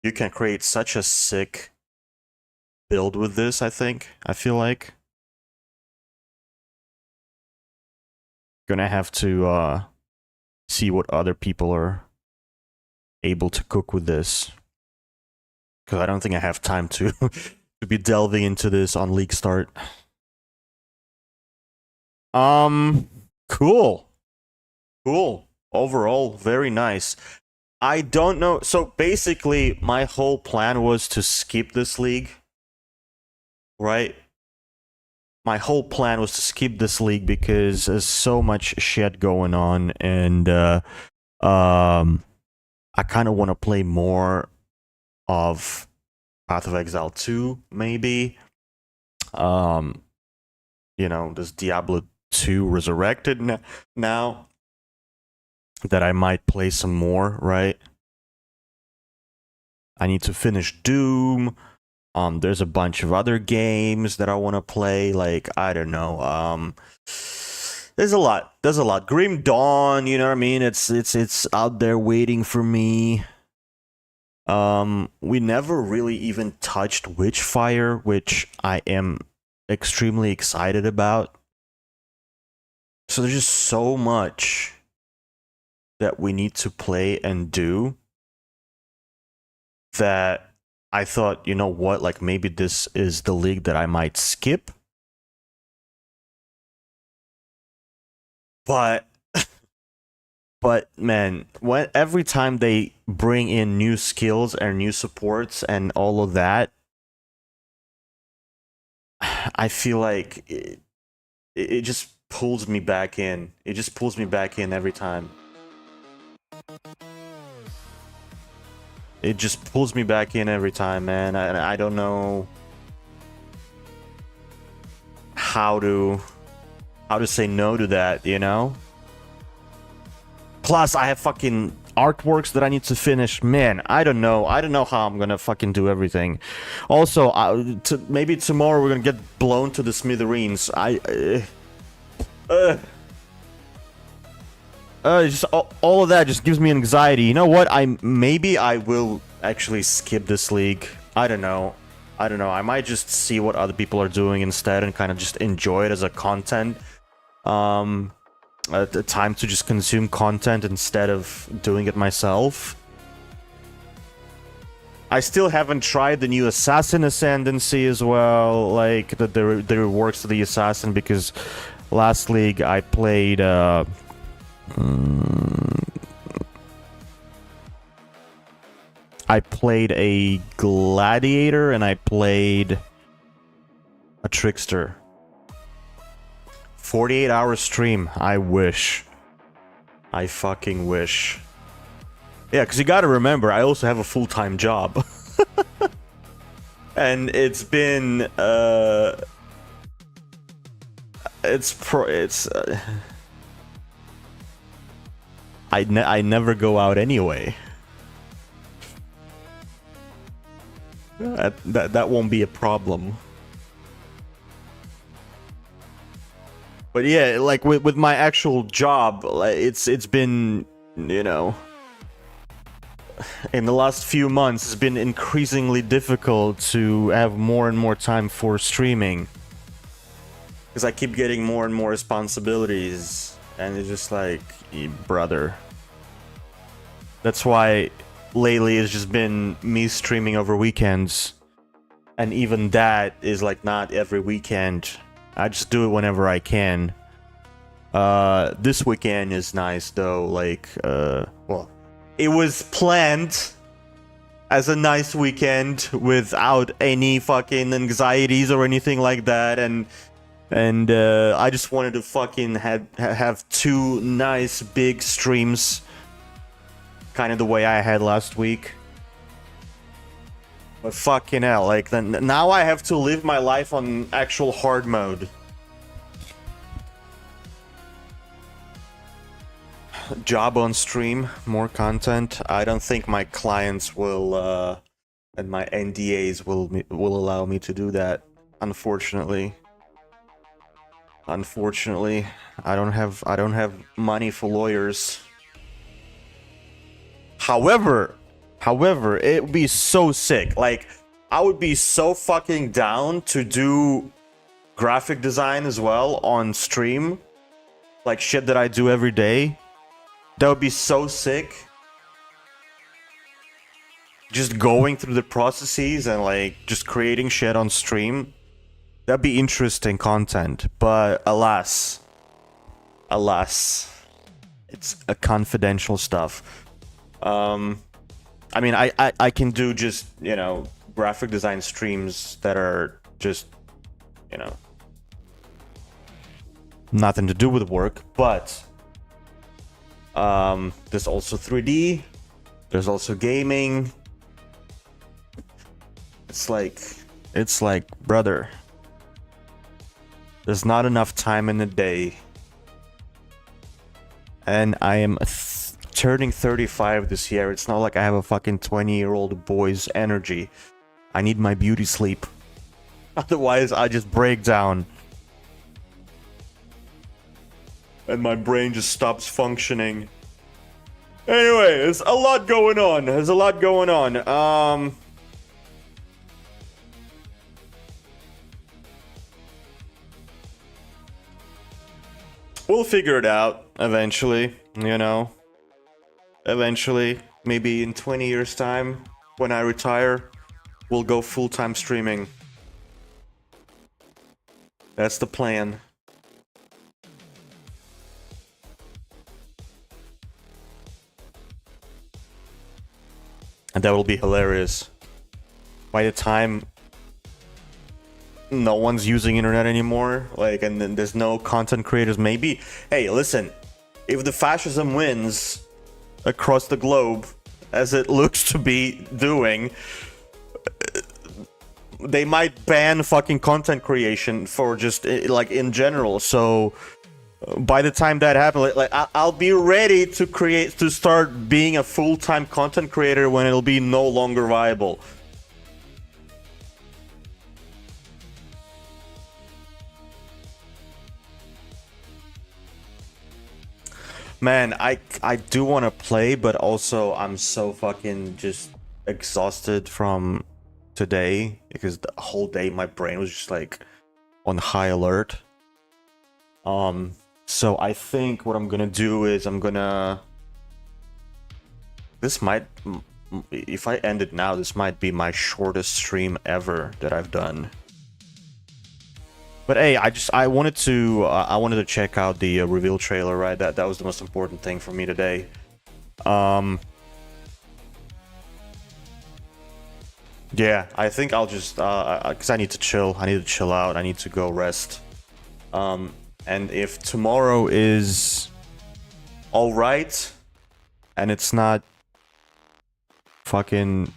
You can create such a sick build with this, I think. I feel like. Gonna have to see what other people are able to cook with this. Because I don't think I have time to to be delving into this on League Start. Cool. Cool. Overall, very nice. I don't know. So basically, my whole plan was to skip this league. Right? My whole plan was to skip this league because there's so much shit going on, and I kind of want to play more of Path of Exile 2, maybe. You know, this Diablo 2 Resurrected now that I might play some more, right? I need to finish Doom. There's a bunch of other games that I want to play, like, I don't know. There's a lot. Grim Dawn, you know what I mean? It's out there waiting for me. We never really even touched Witchfire, which I am extremely excited about. So there's just so much that we need to play and do that I thought, you know what, like maybe this is the league that I might skip. But man, every time they bring in new skills and new supports and all of that, I feel like it just pulls me back in. It just pulls me back in every time. It just pulls me back in every time, man. I don't know how to say no to that, you know? Plus, I have fucking artworks that I need to finish. Man, I don't know how I'm gonna fucking do everything. Also, maybe tomorrow we're gonna get blown to the smithereens. Just all of that just gives me anxiety. You know what? Maybe I will actually skip this league. I don't know. I might just see what other people are doing instead and kind of just enjoy it as a content. The time to just consume content instead of doing it myself. I still haven't tried the new Assassin Ascendancy as well, like the reworks of the Assassin, because last league I played a Gladiator and I played a Trickster. 48-hour stream. I wish. I fucking wish. Yeah, because you gotta remember, I also have a full-time job. And it's been, I never go out anyway. That won't be a problem. But yeah, like with my actual job, it's been, you know, in the last few months, it's been increasingly difficult to have more and more time for streaming. Because I keep getting more and more responsibilities, and it's just like, brother. That's why lately it's just been me streaming over weekends. And even that is like not every weekend. I just do it whenever I can. This weekend is nice though, like, well, it was planned as a nice weekend without any fucking anxieties or anything like that, and And I just wanted to fucking have two nice big streams, kind of the way I had last week. But fucking hell, like then now I have to live my life on actual hard mode. Job on stream, more content. I don't think my clients will and my NDAs will allow me to do that. Unfortunately, I don't have money for lawyers. However, it would be so sick. Like, I would be so fucking down to do graphic design as well on stream, like shit that I do every day. That would be so sick. Just going through the processes and like just creating shit on stream. That'd be interesting content, but alas, it's a confidential stuff. I mean, I can do just, you know, graphic design streams that are just, you know, nothing to do with work, but there's also 3D, there's also gaming. It's like, brother, there's not enough time in the day. And I am turning 35 this year. It's not like I have a fucking 20-year-old boy's energy. I need my beauty sleep. Otherwise, I just break down. And my brain just stops functioning. Anyway, there's a lot going on. We'll figure it out eventually, you know. Eventually, maybe in 20 years' time, when I retire, we'll go full-time streaming. That's the plan. And that will be hilarious. By the time no one's using internet anymore, like, and then there's no content creators, maybe, hey, listen, if the fascism wins across the globe, as it looks to be doing, they might ban fucking content creation for just, like, in general. So by the time that happens, like, I'll be ready to start being a full-time content creator when it'll be no longer viable. Man, I do want to play, but also I'm so fucking just exhausted from today, because the whole day my brain was just like on high alert. So I think what I'm gonna do is this might, if I end it now, this might be my shortest stream ever that I've done. But hey, I wanted to check out the reveal trailer, right? That was the most important thing for me today. Yeah, I think I'll just because I need to chill. I need to chill out. I need to go rest. And if tomorrow is all right, and it's not fucking,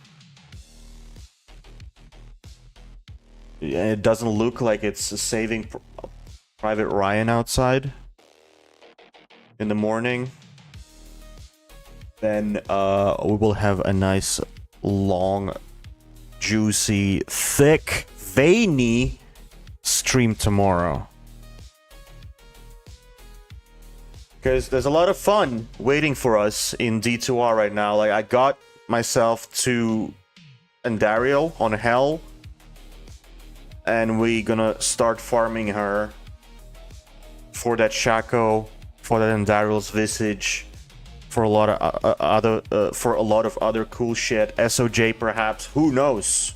it doesn't look like it's saving Private Ryan outside in the morning, then we will have a nice, long, juicy, thick, veiny stream tomorrow. Because there's a lot of fun waiting for us in D2R right now. Like, I got myself to Andariel on Hell, and we gonna start farming her for that Shaco, for that Andariel's Visage, for a lot of other cool shit. SOJ perhaps, who knows?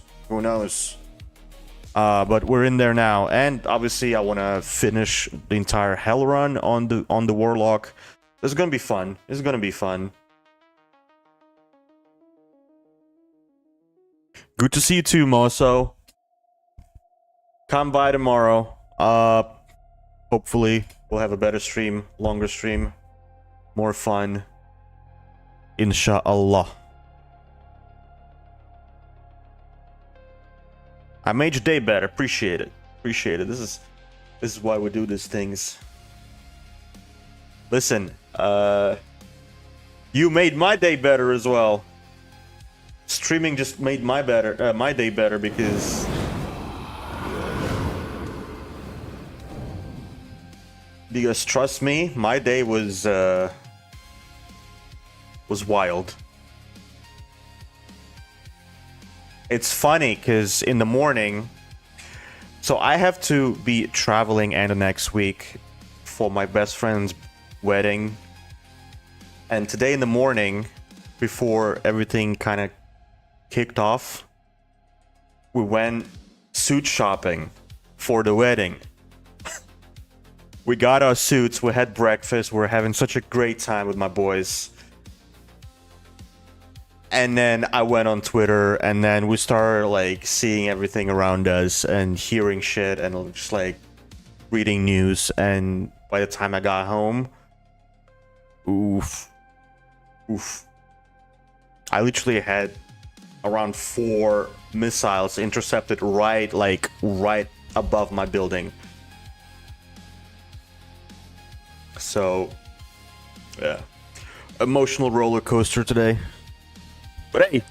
But we're in there now, and obviously I want to finish the entire Hell run on the Warlock. This is gonna be fun. Good to see you too, Moso. Come by tomorrow. Hopefully, we'll have a better stream, longer stream, more fun. Inshallah. I made your day better. Appreciate it. Appreciate it. This is why we do these things. Listen, you made my day better as well. Streaming just made my day better because trust me, my day was wild. It's funny because in the morning, so I have to be traveling and the next week for my best friend's wedding. And today in the morning, before everything kind of kicked off, we went suit shopping for the wedding. We got our suits, we had breakfast, we were having such a great time with my boys. And then I went on Twitter, and then we started like seeing everything around us and hearing shit and just like reading news. And by the time I got home, oof. I literally had around 4 missiles intercepted right above my building. So, yeah. Emotional roller coaster today. But hey,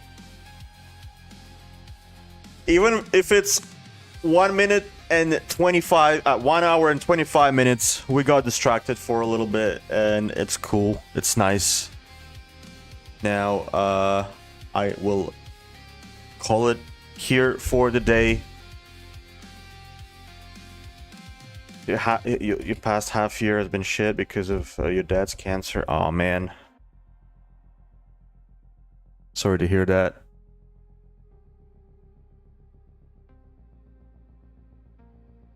even if it's 1 hour and 25 minutes, we got distracted for a little bit, and it's cool. It's nice. Now, I will call it here for the day. Your past half year has been shit because of your dad's cancer. Oh man. Sorry to hear that.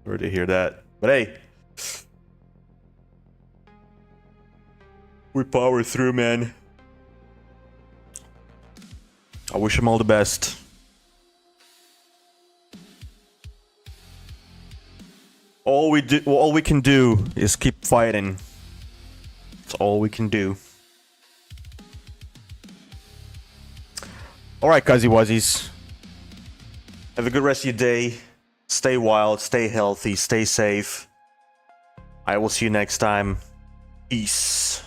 Sorry to hear that. But hey, we power through, man. I wish him all the best. All we can do is keep fighting. That's all we can do. Alright, Cuzzy Wuzzies. Have a good rest of your day. Stay wild, stay healthy, stay safe. I will see you next time. Peace.